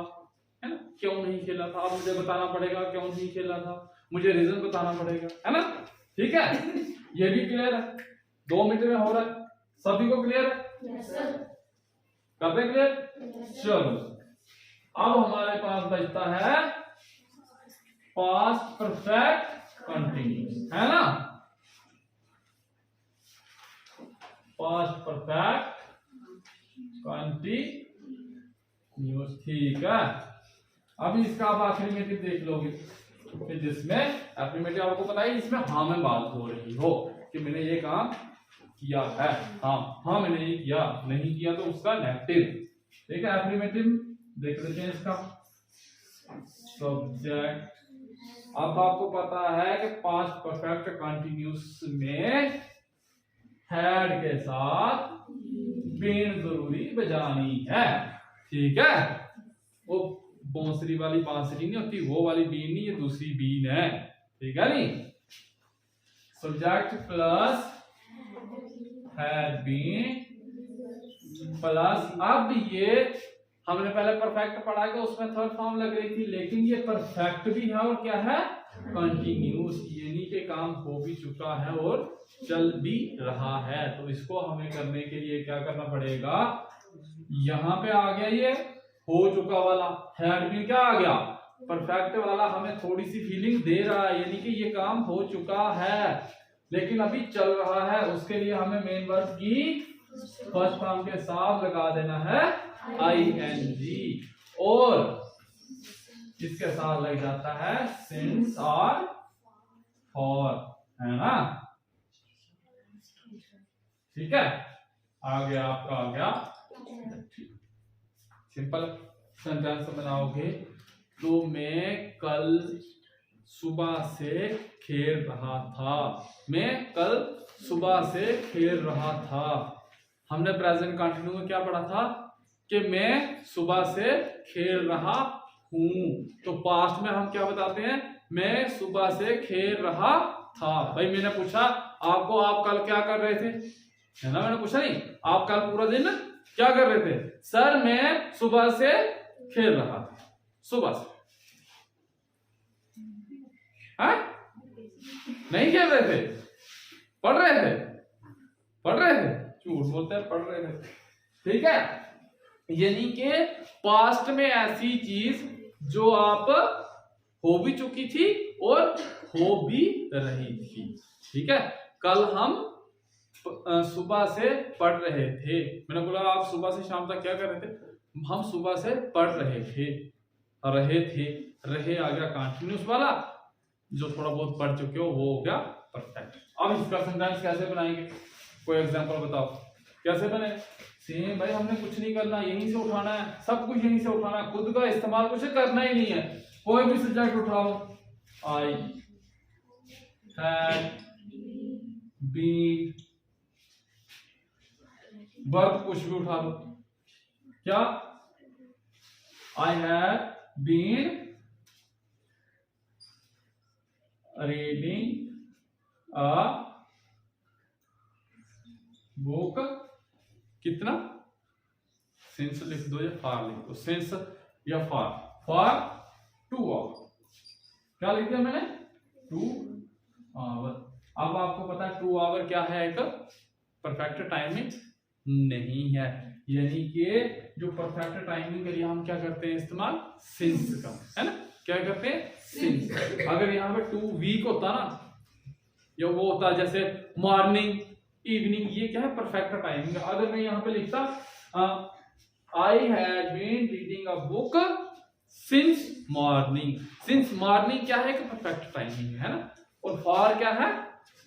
है ना, क्यों नहीं खेला था। अब मुझे बताना पड़ेगा क्यों नहीं खेला था, मुझे रीजन बताना पड़ेगा, है ना। ठीक है, ये भी क्लियर है। 2 मिनट में हो रहा है, सभी को क्लियर है? yes, sir. कर दे क्लियर? yes, चलो अब हमारे पास बचता है पास्ट परफेक्ट कंटिन्यूअस, है ना। पास्ट परफेक्ट कंटिन्यूअस, ठीक है। अभी इसका आप एफर्मेटिव देख लोगे कि जिसमें एफर्मेटिव आपको पता है इसमें हाँ में बात हो रही हो कि मैंने ये काम किया है, हाँ मैंने ये किया, नहीं किया तो उसका नेगेटिव। ठीक है, एफर्मेटिव देख लेते हैं इसका। सब्जेक्ट, अब आपको पता है कि पास्ट परफेक्ट कंटिन्यूअस में हैड के साथ बीन जरूरी बजानी है, ठीक है। वो बांसुरी वाली बांसुरी नहीं होती, वो वाली बीन नहीं, ये दूसरी बीन है, ठीक है नी। Subject plus had been plus, अब ये हमने पहले परफेक्ट पढ़ा कि उसमें थर्ड फॉर्म लग रही थी, लेकिन ये परफेक्ट भी है और क्या है? कंटिन्यूअस, यानी कि काम हो भी चुका है और चल भी रहा है। तो इसको हमें करने के लिए क्या करना पड़ेगा? यहाँ पे आ गया ये हो चुका वाला, हैड बीन क्या आ गया, परफेक्ट वाला हमें थोड़ी सी फीलिंग दे रहा है, यानी कि ये काम हो चुका है लेकिन अभी चल रहा है, उसके लिए हमें मेन वर्ब की फर्स्ट फॉर्म के साथ लगा देना है ing, और इसके साथ लग जाता है सिंस और फॉर, है ना। ठीक है, आ गया आपका, आ गया। सिंपल सेंटेंस बनाओगे तो मैं कल सुबह से खेल रहा था, मैं कल सुबह से खेल रहा था। हमने प्रेजेंट कंटिन्यू में क्या पढ़ा था कि मैं सुबह से खेल रहा हूं, तो पास्ट में हम क्या बताते हैं, मैं सुबह से खेल रहा था। भाई मैंने पूछा आपको, आप कल क्या कर रहे थे, है ना, मैंने पूछा नहीं, आप कल पूरा दिन क्या कर रहे थे, सर मैं सुबह से खेल रहा था, सुबह से। हाँ? नहीं खेल रहे थे, पढ़ रहे थे, पढ़ रहे थे, झूठ बोलते हैं, पढ़ रहे थे। ठीक है, यानी कि पास्ट में ऐसी चीज जो आप हो भी चुकी थी और हो भी रही थी। ठीक है, कल हम सुबह से पढ़ रहे थे, मैंने बोला आप सुबह से शाम तक क्या कर रहे थे, हम सुबह से पढ़ रहे थे, रहे आ गया कंटिन्यूस वाला, जो थोड़ा बहुत पढ़ चुके हो वो हो गया परफेक्ट। अब इसका सेंटेंस कैसे बनाएंगे, कोई एग्जांपल बताओ कैसे बने। सेम भाई, हमने कुछ नहीं करना, यहीं से उठाना है, सब कुछ यहीं से उठाना है, खुद का इस्तेमाल कुछ करना ही नहीं है। कोई भी सब्जेक्ट उठाओ, आई हैड बीन, वर्ब कुछ भी उठा लो, क्या, I had been reading a book, कितना, सिंस लिख दो या फॉर लिख दो, सिंस या फॉर 2 आवर, क्या लिख दिया मैंने, 2 आवर। अब आपको पता है 2 आवर क्या है, एक परफेक्ट टाइमिंग नहीं है, यानी कि जो परफेक्ट टाइमिंग के लिए हम क्या करते हैं इस्तेमाल, सिंस का, है ना, क्या करते हैं सिंस। अगर यहाँ पे 2 वीक होता ना, या वो होता जैसे मॉर्निंग इवनिंग, ये क्या है परफेक्ट टाइमिंग। अगर मैं यहाँ पे लिखता I had been reading a book since morning, since morning क्या है कि परफेक्ट टाइमिंग है ना, और फॉर क्या है,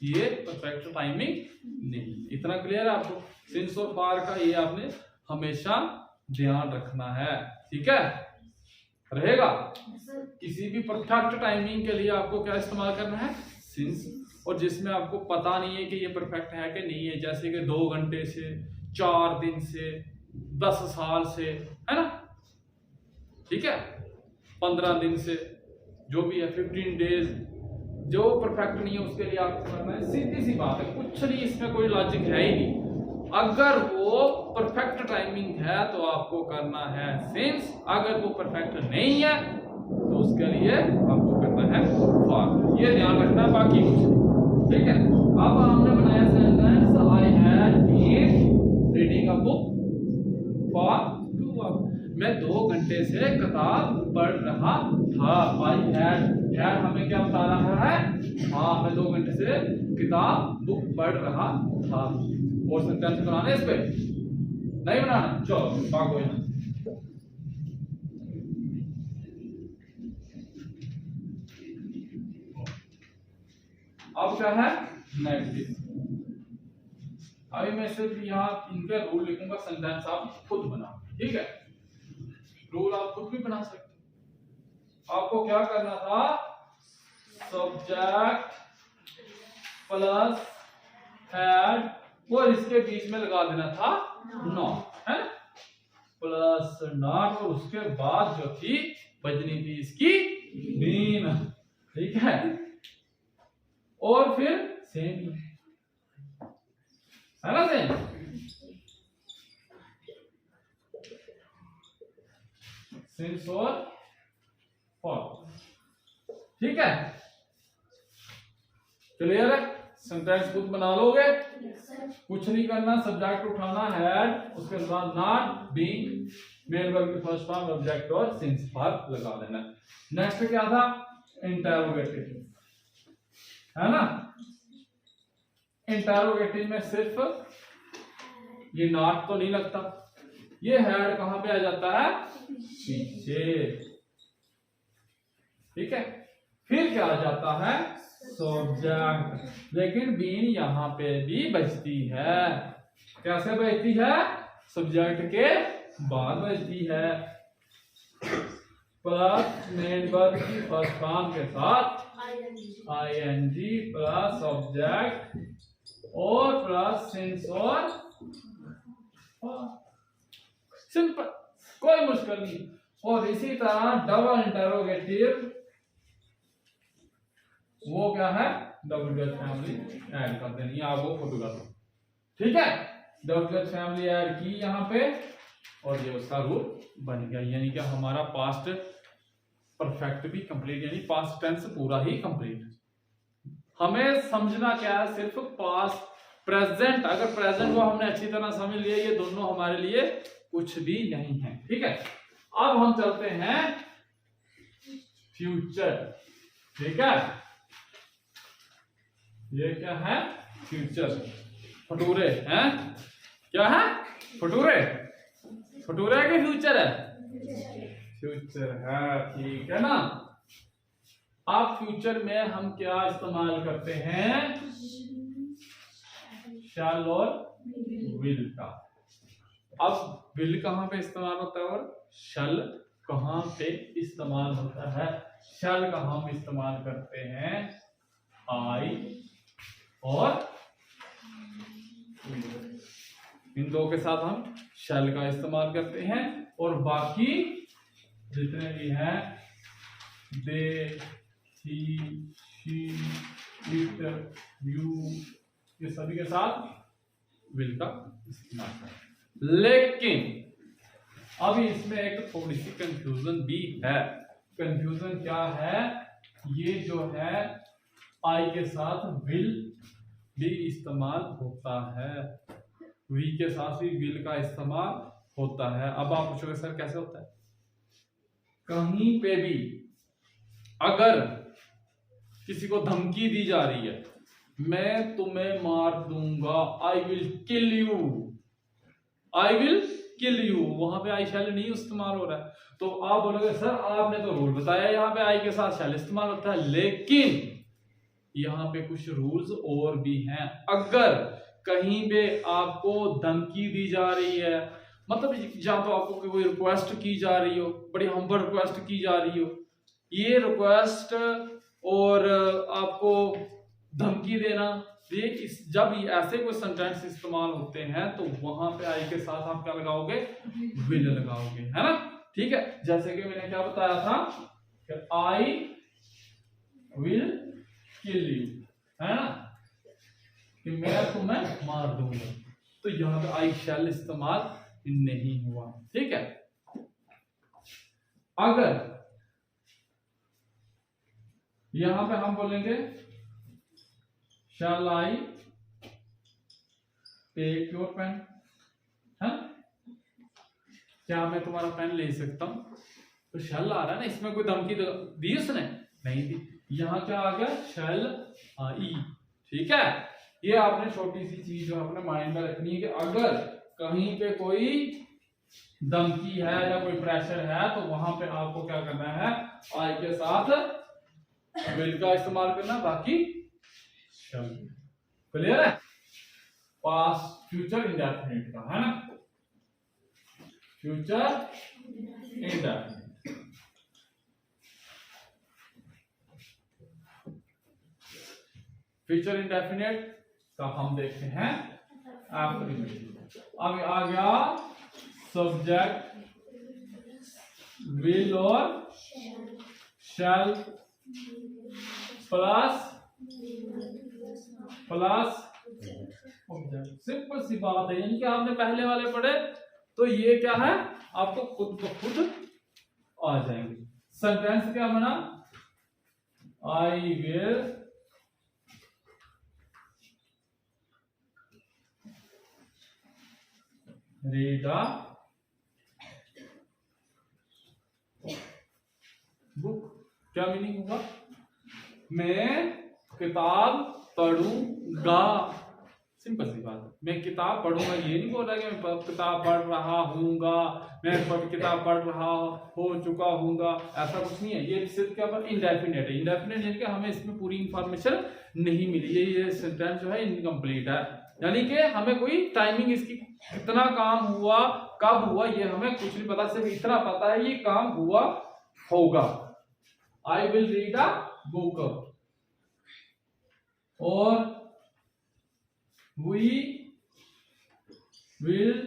ये परफेक्ट टाइमिंग नहीं। इतना क्लियर है आपको, सिंस और फॉर का ये आपने हमेशा ध्यान रखना है। ठीक है, रहेगा। किसी भी परफेक्ट टाइमिंग के लिए आपको क्या इस्तेमाल करना है, सिंस, और जिसमें आपको पता नहीं है कि ये परफेक्ट है कि नहीं है, जैसे कि 2 घंटे से, 4 दिन से, 10 साल से, है ना, ठीक है, 15 दिन से, जो भी है 15 डेज, जो परफेक्ट नहीं है उसके लिए आपको करना है, सीधी सी बात है, कुछ नहीं, इसमें कोई लॉजिक है ही नहीं। अगर वो परफेक्ट टाइमिंग है तो आपको करना है सिंस, अगर वो परफेक्ट नहीं है तो उसके लिए आपको करना है फॉर। ये ध्यान रखना है, बाकी कुछ नहीं। ठीक है, अब हमने बनाया sentence I had been reading a book for 2 hours, मैं 2 घंटे से किताब पढ़ रहा था। आई हैड हमें क्या बता रहा है, हाँ मैं 2 घंटे से किताब बुक पढ़ रहा था। और सेंटेंस बनाना है, इस पे नहीं बनाना, चलो भागो यहाँ। अब क्या है नेगेटिव। अभी मैं सिर्फ यहाँ इनके रूल लिखूंगा, सेंटेंस आप खुद बनाओ। ठीक है, रूल आप खुद भी बना सकते हो। आपको क्या करना था, सब्जेक्ट प्लस हैड और इसके बीच में लगा देना था नॉट, है ना, प्लस नॉट, और उसके बाद जो थी बजनी थी इसकी बीन। ठीक है, और फिर सेम है ना, सेम सिंस और फॉर। ठीक है, क्लियर है, सेंटेंस खुद बना लोगे, कुछ नहीं करना, सब्जेक्ट उठाना हैड, उसके बाद नॉट, बीइंग, मेन वर्ब की फर्स्ट फॉर्म ऑब्जेक्ट और सिंस पर लगा देना। नेक्स्ट क्या था, इंटरोगेटिव, है ना। इंटरोगेटिव में सिर्फ ये नॉट तो नहीं लगता, ये हेड कहां पे आ जाता है, पीछे, ठीक है। फिर क्या आ जाता है, सब्जेक्ट, लेकिन बीन यहां पे भी बचती है। कैसे बचती है, सब्जेक्ट के बाद बचती है, प्लस मेन वर्ब की फर्स्ट फॉर्म के साथ आईएनजी प्लस ऑब्जेक्ट और प्लस सिंस और सिंपल, कोई मुश्किल नहीं। और इसी तरह डबल इंटरोगेटिव, वो क्या है, डबल फैमिली ऐड कर देनी है, आप वो खुद कर लो, ठीक है। डबल फैमिली ऐड की यहां पे और ये उसका रूल बन गया, यानी कि हमारा पास्ट परफेक्ट भी कंप्लीट, यानी पास्ट टेंस पूरा ही कंप्लीट। हमें समझना क्या है, सिर्फ पास्ट प्रेजेंट, अगर प्रेजेंट को हमने अच्छी तरह समझ लिया, ये दोनों हमारे लिए कुछ भी नहीं है, ठीक है। अब हम चलते हैं फ्यूचर, ठीक है। ये क्या है, फ्यूचर, फटूरे हैं, क्या है, फटूरे, फटूरे के फ्यूचर है, फ्यूचर है, ठीक है ना। अब फ्यूचर में हम क्या इस्तेमाल करते हैं, शैल और विल का। अब विल कहां पे इस्तेमाल होता है और शैल कहां पे इस्तेमाल होता है। शैल का हम इस्तेमाल करते हैं आई और इन दो के साथ हम शैल का इस्तेमाल करते हैं, और बाकी जितने भी हैं दे, ही, शी, इट, यू, ये सभी के साथ विल का इस्तेमाल करें। लेकिन अब इसमें एक थोड़ी सी कंफ्यूजन भी है। कंफ्यूजन क्या है, ये जो है आई के साथ विल भी इस्तेमाल होता है, वी के साथ भी विल का इस्तेमाल होता है। अब आप पूछोगे सर कैसे होता है, कहीं पे भी अगर किसी को धमकी दी जा रही है, मैं तुम्हें मार दूंगा, I will kill you, I will kill you, वहां पे आई शैल नहीं इस्तेमाल हो रहा है। तो आप बोलोगे सर आपने तो रूल बताया यहाँ पे आई के साथ शैल इस्तेमाल होता है, लेकिन यहाँ पे कुछ रूल्स और भी हैं। अगर कहीं पे आपको धमकी दी जा रही है, मतलब या तो आपको कोई रिक्वेस्ट की जा रही हो, बड़ी हम्बल रिक्वेस्ट की जा रही हो, ये रिक्वेस्ट और आपको धमकी देना, ये जब ऐसे कोई सेंटेंस इस्तेमाल होते हैं तो वहां पे आई के साथ आप क्या लगाओगे, विल लगाओगे, है ना, ठीक है। जैसे कि मैंने क्या बताया था कि आई विल किल यू, है ना, कि मैं तुम्हें मार दूंगा, तो यहां पे आई शैल इस्तेमाल नहीं हुआ, ठीक है। अगर यहां पे हम बोलेंगे शैल आई टेक योर पेन, है, क्या मैं तुम्हारा पेन ले सकता हूं, तो शैल आ रहा है ना, इसमें कोई धमकी दी उसने नहीं दी, यहां क्या आ गया, शैल आई, ठीक है। ये आपने छोटी सी चीज जो अपने माइंड में रखनी है कि अगर कहीं पे कोई धमकी है या कोई प्रेशर है तो वहां पे आपको क्या करना है, आई के साथ विल का इस्तेमाल करना, बाकी शैल। क्लियर है, पास्ट फ्यूचर इंडेफिनिट का, है ना, फ्यूचर इंडेफिनिट। फ्यूचर इंडेफिनिट का हम देखते हैं एप्लीकेशन। अब आ गया सब्जेक्ट विल और शैल प्लस ऑब्जेक्ट, सिंपल सी बात है, यानी कि आपने पहले वाले पढ़े तो ये क्या है, आपको खुद ब खुद आ जाएंगे। सेंटेंस क्या बना, आई विल रीड अ मैं किताब पढ़ूंगा। सिंपल सी बात है, मैं किताब पढ़ूंगा। ये नहीं बोल रहा कि मैं किताब पढ़ रहा हूँगा, मैं किताब पढ़ रहा हो चुका हूँगा, ऐसा कुछ नहीं है। ये सिर्फ क्या पर इंडेफिनेट है। इंडेफिनेट यानी कि हमें इसमें पूरी इंफॉर्मेशन नहीं मिली, ये सेंटेंस जो है इनकम्प्लीट है। यानी कि हमें कोई टाइमिंग इसकी कितना काम हुआ, कब हुआ, ये हमें कुछ नहीं पता, सिर्फ इतना पता है ये काम हुआ होगा। I will read a book, और we will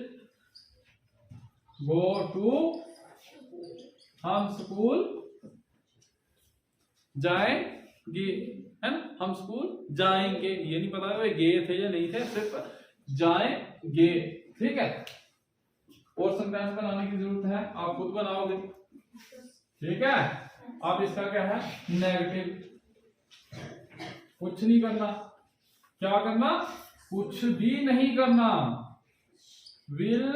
go to, हम स्कूल जाएंगे, है ना, हम स्कूल जाएंगे। ये नहीं पता वे गए थे या नहीं थे, सिर्फ जाएंगे। ठीक है, और सेंटेंस बनाने की जरूरत है, आप खुद बनाओगे। ठीक है, अब इसका क्या है, नेगेटिव। कुछ नहीं करना, क्या करना, कुछ भी नहीं करना। Will,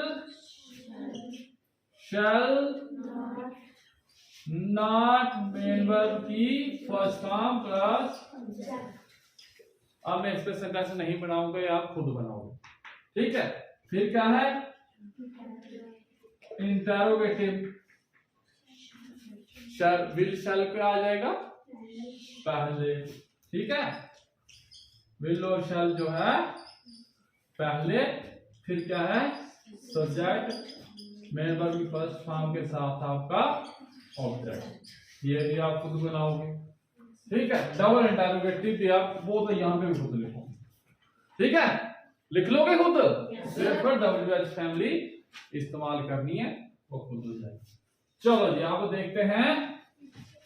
shall not main verb की फर्स्ट फॉर्म प्लस। अब मैं इस पे सेंटेंस नहीं बनाऊंगा, ये आप खुद बनाओगे। ठीक है, फिर क्या है, इंटरोगेटिव। शैल, विल शैल पे आ जाएगा पहले। ठीक है, विल और शैल जो है पहले, फिर क्या है, सब्जेक्ट मेन वर्ब की फर्स्ट फॉर्म के साथ आपका ऑब्जेक्ट। ये भी आप खुद बनाओगे। ठीक है, डबल इंटरोगेटिव भी आप वो तो यहां पे भी खुद लिखो। ठीक है, लिख लोगे खुद, सिर्फ डब्ल्यूएच फैमिली इस्तेमाल करनी है, वो खुद हो जाएगी। चलो जी, आप देखते हैं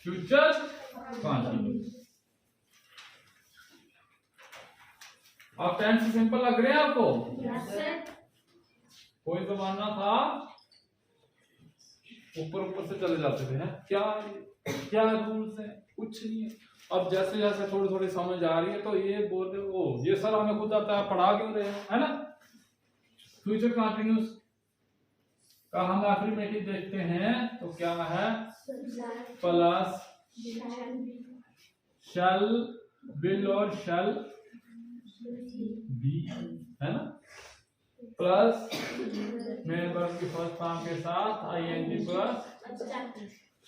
फ्यूचर कंटिन्यूअस। आप टेंस सिंपल लग रहे हैं आपको? Yes sir. कोई जमाना था ऊपर ऊपर से चले जाते थे, हैं? क्या क्या रूल्स है, कुछ नहीं है। अब जैसे जैसे थोड़ी थोड़ी समझ आ रही है तो ये बोल रहे हो, ये सर हमें खुद आता है, पढ़ा क्यों रहे हैं, है ना। फ्यूचर कंटिन्यूअस का हम एफर्मेटिव देखते हैं तो क्या है, प्लस शैल, विल और शैल बी, है ना, प्लस मेन वर्ब की फर्स्ट फॉर्म के साथ ING plus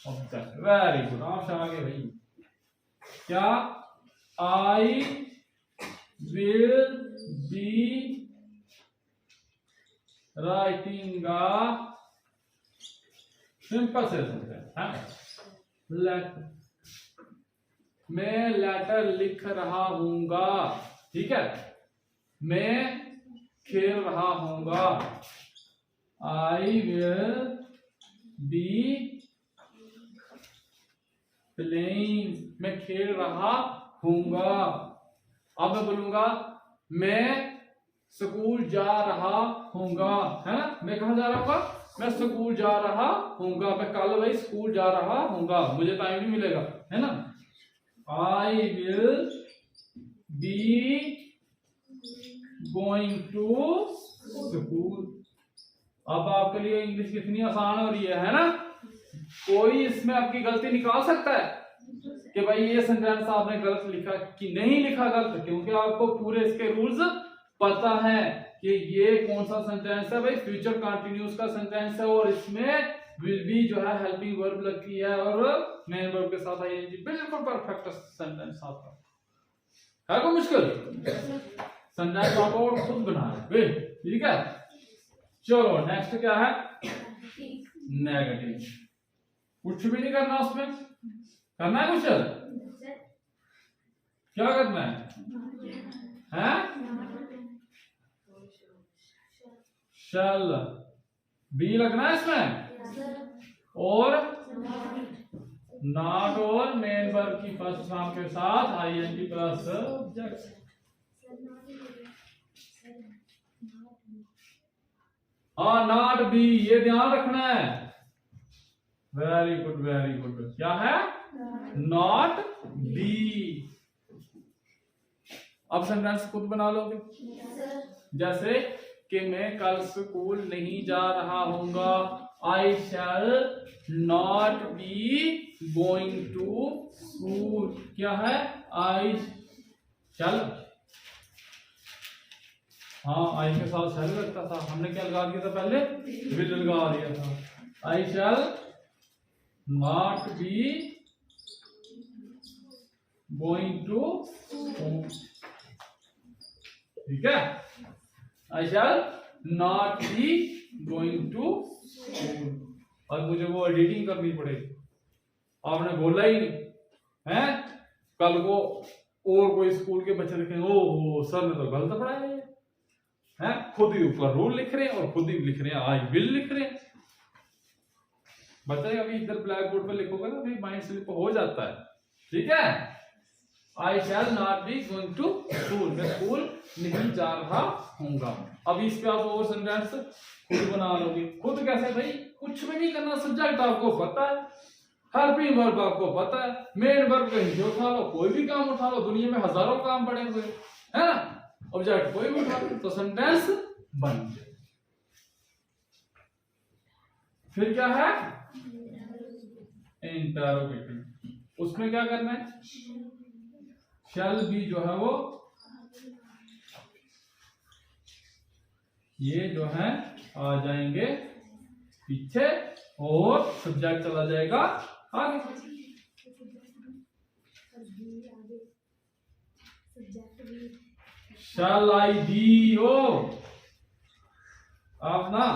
object. Very good, आप आगे भाई। क्या, I will be writing a, simple से लेटर, मैं लेटर लिख रहा हूंगा। ठीक है, मैं खेल रहा हूंगा। आई विल बी प्लेइंग, मैं खेल रहा हूंगा। अब मैं बोलूंगा मैं स्कूल जा रहा हूंगा, है ना, मैं कहा जा रहा हूंगा, मैं स्कूल जा रहा हूंगा। मैं कल भाई स्कूल जा रहा हूंगा, मुझे टाइम नहीं मिलेगा, है ना। I will be going to school. अब आपके लिए इंग्लिश कितनी आसान हो रही है ना। कोई इसमें आपकी गलती निकाल सकता है कि भाई ये सेंटेंस आपने गलत लिखा कि नहीं लिखा गलत, क्योंकि आपको पूरे इसके रूल्स पता है कि ये कौन सा सेंटेंस है भाई, फ्यूचर कंटिन्यूअस का सेंटेंस है, और इसमें विल बी जो है हेल्पिंग वर्ब लगती है और मेन वर्ब के साथ आईएनजी। बिल्कुल परफेक्ट सेंटेंस आपका है। कोई मुश्किल सेंटेंस आप और खुद बना रहे। ठीक है, चलो नेक्स्ट क्या है, नेगेटिव। कुछ भी नहीं करना उसमें, करना है कुछ, क्या करना है? शैल बी लगना है इसमें, और नॉट और मेन वर्ब की फर्स्ट फॉर्म के साथ आईएनजी प्लस ऑब्जेक्ट। हाँ, नॉट बी, ये ध्यान रखना है। वेरी गुड वेरी गुड, क्या है, नॉट बी। अब सेंटेंस खुद बना लोगे, जैसे कि मैं कल स्कूल नहीं जा रहा हूंगा। I shall not be going to school. क्या है, आई शैल, हाँ आई के साथ शैल लगता था, हमने क्या लगा दिया था पहले, विल लगा दिया था। I shall not be going to school, ठीक है, I shall not be going to school. और मुझे वो एडिटिंग करनी पड़ेगी, आपने बोला ही नहीं है, कल को और कोई स्कूल के बच्चे देखेंगे, ओ सर ने तो गलत पढ़ाया है, खुद ही ऊपर रूल लिख रहे हैं और खुद ही लिख रहे हैं आई विल लिख रहे हैं। बच्चा अभी इधर ब्लैक बोर्ड पर लिखोगे ना, अभी माइंड स्लिप हो जाता है, ठीक है। I shall not be going to school, मैं स्कूल नहीं जा रहा हूँगा। अब इस पे आप और सेंटेंस खुद बना लोगे। खुद कैसे भाई, कुछ भी नहीं करना, सब्जेक्ट आपको पता है, हेल्पिंग वर्ब आपको पता है, मेन वर्ब कहीं से उठा लो, कोई भी काम उठा लो, दुनिया में हजारों काम पड़े हुए है ना, ऑब्जेक्ट कोई भी उठा लो तो सेंटेंस बन जाए। फिर क्या है, इंटरोगेटिव, उसमें क्या करना है, शैल बी जो है वो ये जो है आ जाएंगे पीछे और सब्जेक्ट चला जाएगा आगे। शैल आई बी ओ, आप ना,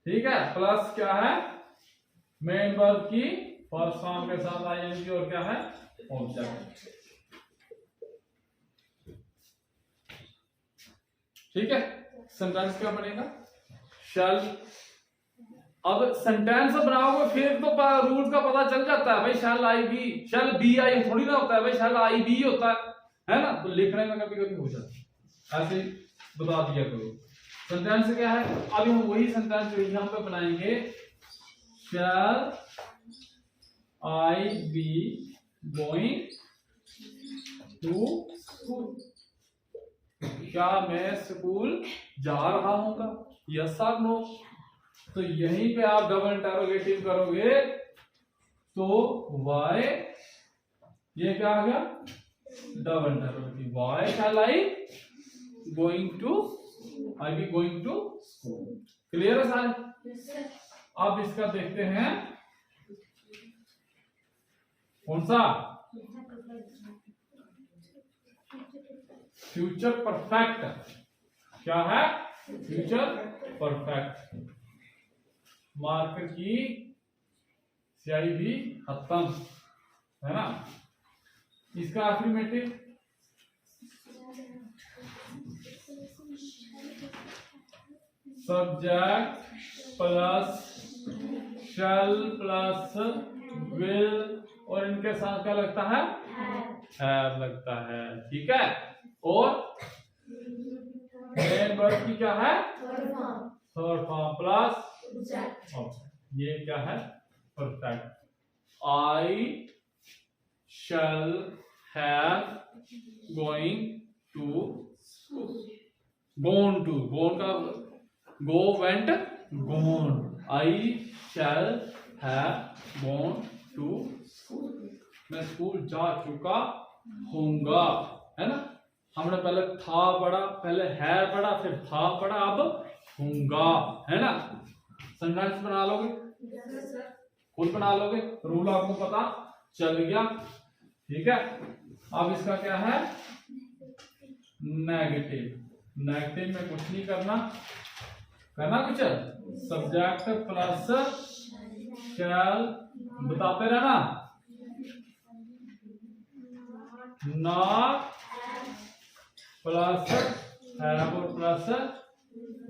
ठीक है, प्लस क्या है, मेन वर्ब की फर्स्ट फॉर्म के साथ आईएनजी और क्या है, ऑब्जेक्ट, ठीक है। सेंटेंस क्या बनेगा, शैल, अब सेंटेंस बनाओगे फिर तो रूल्स का पता चल जाता है भाई, शैल आई बी, शैल बी आई थोड़ी ना होता है भाई, शैल आई बी होता है ना, तो लिखने में कभी कभी हो जाता है, ऐसे बता दिया करो। सेंटेंस क्या है, अभी हम वही सेंटेंस जो यहां पे बनाएंगे, शैल आई बी गोइंग टू स्कूल, क्या मैं स्कूल जा रहा हूँगा, यस और नो। तो यहीं पे आप डबल इंटरोगेटिव करोगे तो वाई, ये क्या आ गया, double interrogative, why shall I going to, I be going to school. Clear है सारे। अब इसका देखते हैं कौन सा, फ्यूचर परफेक्ट, क्या है, फ्यूचर परफेक्ट। मार्कर की स्याही भी खत्म है ना, इसका affirmative, subject plus shell plus will और इनके साथ क्या लगता है, हैव लगता है, ठीक है। और मेन वर्ब की क्या है, थर्ड फॉर्म प्लस, ये क्या है, perfect. I shall have going to school, gone to, gone का go went gone, I shall have gone to school, मैं स्कूल जा चुका होऊंगा, है ना। हमने पहले था पढ़ा, पहले है पढ़ा, फिर था पढ़ा, अब होऊंगा, है ना। सेंटेंस बना लोगे, खुद बना लोगे, रूल आपको पता चल गया, ठीक है। अब इसका क्या है, नेगेटिव, नेगेटिव में कुछ नहीं करना, करना कुछ, सब्जेक्ट प्लस शैल, बताते रहना, नॉट प्लस हैव और प्लस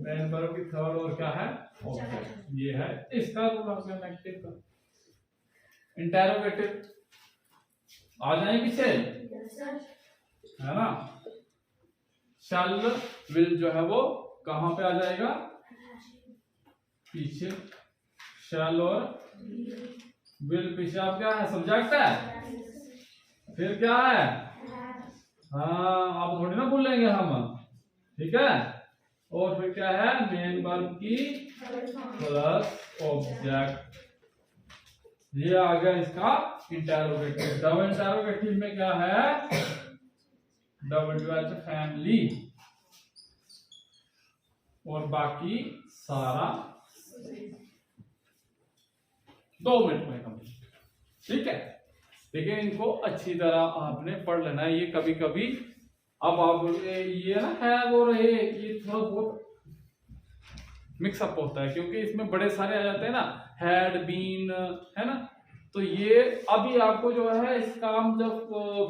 मेन वर्ब की थर्ड और क्या है, ऑब्जेक्ट, ये है इसका रूल हो गया नेगेटिव का। इंटरोगेटिव आ जाए पीछे, है ना, शैल विल जो है वो कहां पे आ जाएगा, पीछे, शैल और विल पीछे, आप क्या है, सब्जेक्ट है, फिर क्या है, हाँ आप थोड़ी ना भूलेंगे हम, ठीक है। और फिर क्या है, मेन वर्ब की प्लस ऑब्जेक्ट, ये आ गया इसका इंटेरोगेटिव। डबल इंटेरोगेटिव में क्या है, WH फैमिली और बाकी सारा 2 मिनट में कंप्लीट। ठीक है, लेकिन इनको अच्छी तरह आपने पढ़ लेना है। ये कभी कभी अब आप ये ना है वो रहे, ये थोड़ा बहुत मिक्सअप होता है क्योंकि इसमें बड़े सारे आ जाते हैं ना, हैड बीन, है ना। तो ये अभी आपको जो है इसका हम जब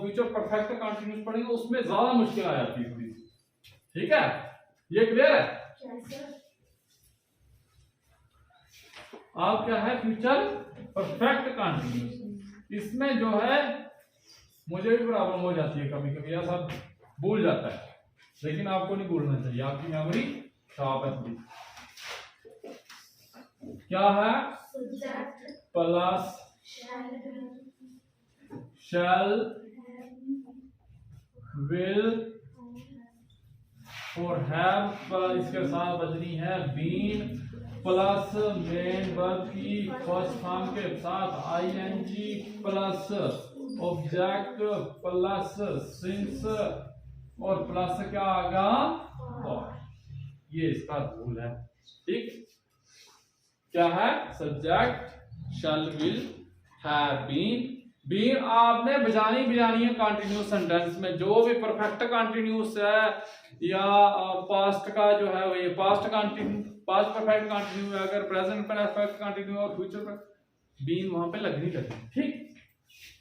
फ्यूचर परफेक्ट कंटिन्यूस पढ़ेंगे उसमें ज्यादा मुश्किल आ जाती है थोड़ी। ठीक है, ये क्लियर है? आप क्या है, फ्यूचर परफेक्ट कंटिन्यूस, इसमें जो है मुझे भी प्रॉब्लम हो जाती है कभी कभी, ऐसा भूल जाता है, लेकिन आपको नहीं भूलना चाहिए, आपकी मेमोरी शार्प है थोड़ी। क्या है, प्लस शैल, विल और हैव, इसके साथ बजनी है बीन, प्लस मेन वर्ब की फर्स्ट फॉर्म के साथ ING plus object plus since और प्लस क्या आगा और। ये इसका रूल है। ठीक, क्या है, subject shall will have been. Been आपने बजानी है कंटिन्यूस सेंटेंस में, जो भी परफेक्ट कंटिन्यूस है या पास्ट का जो है वो ये past continue, past perfect continue है, अगर प्रेजेंट परफेक्ट कंटिन्यू और फ्यूचर पर बीन वहां पे लगनी लगेगी। ठीक,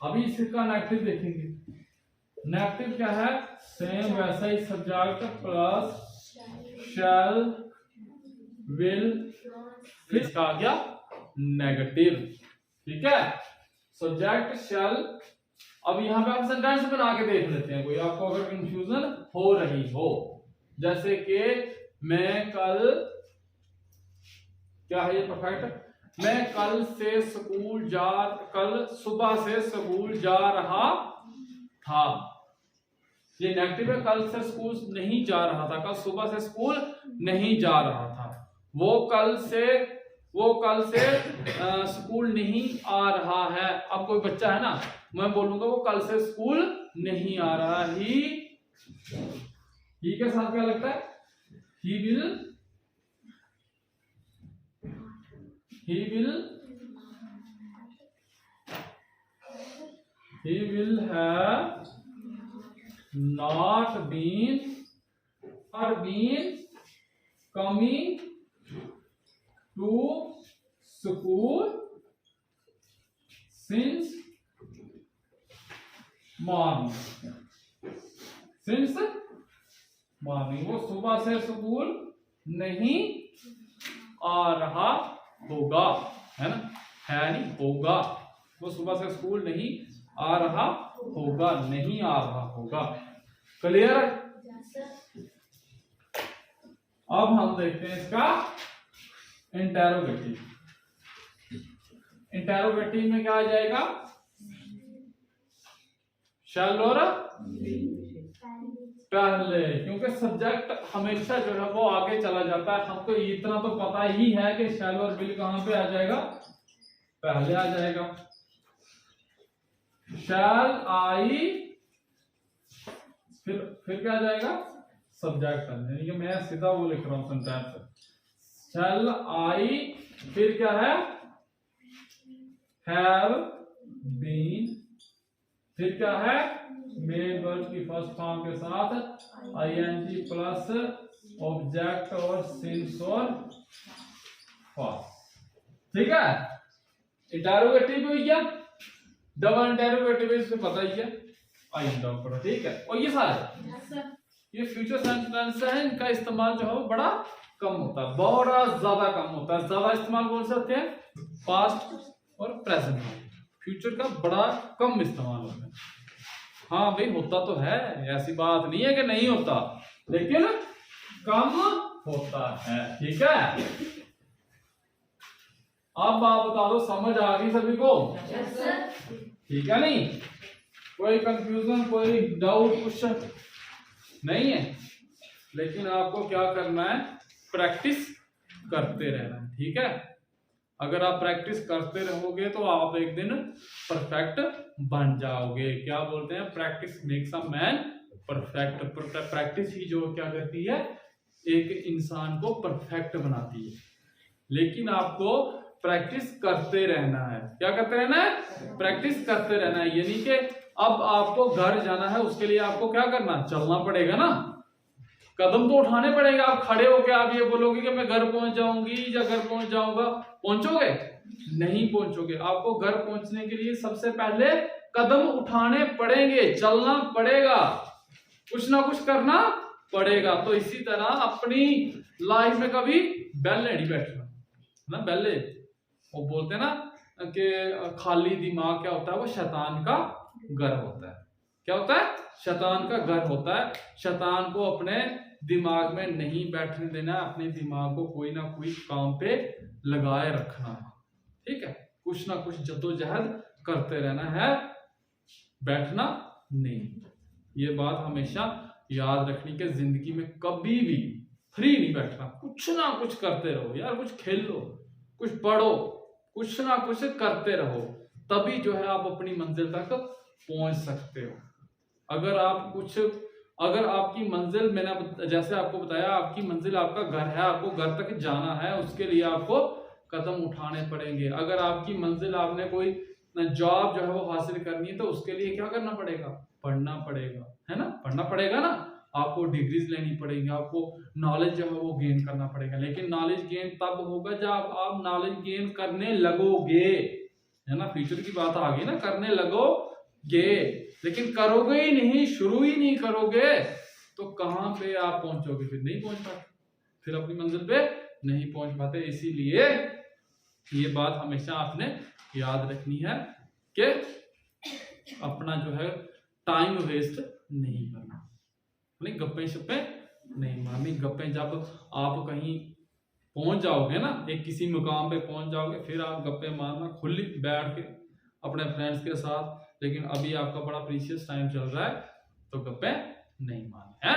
अभी इसका नेगेटिव देखेंगे। नेगेटिव क्या है, सेम वैसा ही सब्जेक्ट प्लस शैल विल, फिर इसका आ गया नेगेटिव। ठीक है, सब्जेक्ट शैल। अब यहां पे आप सेंटेंस बना के देख लेते हैं, कोई आपको अगर कंफ्यूजन हो रही हो, जैसे कि मैं कल, क्या है ये परफेक्ट, मैं कल सुबह से स्कूल जा रहा था। ये नेगेटिव है, कल से स्कूल नहीं जा रहा था, कल सुबह से स्कूल नहीं जा रहा था। वो कल से स्कूल नहीं आ रहा है। अब कोई बच्चा है ना, मैं बोलूंगा वो कल से स्कूल नहीं आ रहा। ही के साथ क्या लगता है, he will have not been coming to school since morning। वो सुबह से स्कूल नहीं आ रहा होगा, है ना, है नहीं होगा, वो सुबह से स्कूल नहीं आ रहा होगा, नहीं आ रहा होगा। क्लियर? अब हम देखते हैं इसका इंटेरोगेटिव। इंटेरोगेटिव में क्या आ जाएगा, शैल और पहले, क्योंकि सब्जेक्ट हमेशा जो है वो आगे चला जाता है। हमको इतना तो पता ही है कि शैल और विल कहां पे आ जाएगा, पहले आ जाएगा। शैल आई, फिर क्या आ जाएगा, सब्जेक्ट, यानी कि मैं सीधा वो लिख रहा हूं सेंटेंस। शैल आई, फिर क्या है, हैव बीन, फिर क्या है, मेन वर्ब की फर्स्ट फॉर्म के साथ आईएनजी प्लस ऑब्जेक्ट और सिंस और फर्स्ट। ठीक है, इंटेरोगेटिव हो गया, डबल इंटेरोगेटिव इसमें पता ही है, आइंदा पढ़ो। ठीक है, और ये सारे ये फ्यूचर सेंटेंस है, इनका इस्तेमाल जो है वो बड़ा कम होता है, बहुत ज्यादा कम होता है। ज्यादा इस्तेमाल कौन से होते हैं, पास्ट और प्रेजेंट। फ्यूचर का बड़ा कम इस्तेमाल होता है। हाँ भाई, होता तो है, ऐसी बात नहीं है कि नहीं होता, लेकिन कम होता है। ठीक है, अब आप बता दो, समझ आ गई सभी को? ठीक है, नहीं कोई कंफ्यूजन, कोई डाउट, कुछ नहीं है, लेकिन आपको क्या करना है, प्रैक्टिस करते रहना है। ठीक है, अगर आप प्रैक्टिस करते रहोगे तो आप एक दिन परफेक्ट बन जाओगे। क्या बोलते हैं, practice makes a man perfect. Practice ही जो क्या करती है, एक इंसान को परफेक्ट बनाती है। लेकिन आपको प्रैक्टिस करते रहना है। क्या करते रहना है, प्रैक्टिस करते रहना है। यानी कि अब आपको घर जाना है, उसके लिए आपको क्या करना, चलना पड़ेगा ना, कदम तो उठाने पड़ेगा। आप खड़े होके आप ये बोलोगे कि मैं घर पहुंच जाऊंगी या घर पहुंच जाऊंगा, पहुंचोगे? नहीं पहुंचोगे। आपको घर पहुंचने के लिए सबसे पहले कदम उठाने पड़ेंगे, चलना पड़ेगा, कुछ ना कुछ करना पड़ेगा। तो इसी तरह अपनी लाइफ में कभी बेले नहीं बैठना ना, बेले वो बोलते हैं ना कि खाली दिमाग क्या होता है, वो शैतान का घर होता है। क्या होता है, शैतान का घर होता है। शैतान को अपने दिमाग में नहीं बैठने देना, अपने दिमाग को कोई ना कोई काम पे लगाए रखना है। ठीक है, कुछ ना कुछ जद्दोजहद करते रहना है, बैठना नहीं। ये बात हमेशा याद रखनी कि जिंदगी में कभी भी फ्री नहीं बैठना, कुछ ना कुछ करते रहो यार, कुछ खेल लो, कुछ पढ़ो, कुछ ना कुछ करते रहो, तभी जो है आप अपनी मंजिल तक पहुंच सकते हो। अगर आपकी मंजिल, मैंने जैसे आपको बताया, आपकी मंजिल आपका घर है, आपको घर तक जाना है, उसके लिए आपको कदम उठाने पड़ेंगे। अगर आपकी मंजिल, आपने कोई जॉब जो है वो हासिल करनी है, तो उसके लिए क्या करना पड़ेगा, पढ़ना पड़ेगा, है ना, पढ़ना पड़ेगा ना, आपको डिग्रीज लेनी पड़ेगी, आपको नॉलेज जो है वो गेन करना पड़ेगा। लेकिन नॉलेज गेन तब होगा जब आप नॉलेज गेन करने लगोगे, है ना, फ्यूचर की बात आ गई ना, करने लगोगे। लेकिन करोगे ही नहीं, शुरू ही नहीं करोगे, तो कहां पे आप पहुंचोगे, फिर नहीं पहुंच पाते, फिर अपनी मंजिल पे नहीं पहुंच पाते। इसीलिए ये बात हमेशा आपने याद रखनी है कि अपना जो है टाइम वेस्ट नहीं करना, नहीं गप्पे शप्पे नहीं मारनी। गप्पे जब आप कहीं पहुंच जाओगे ना, एक किसी मुकाम पे पहुंच जाओगे, फिर आप गप्पे मारना खुली बैठ के अपने फ्रेंड्स के साथ। लेकिन अभी आपका बड़ा प्रीशियस टाइम चल रहा है, तो गप्पे नहीं मारना है।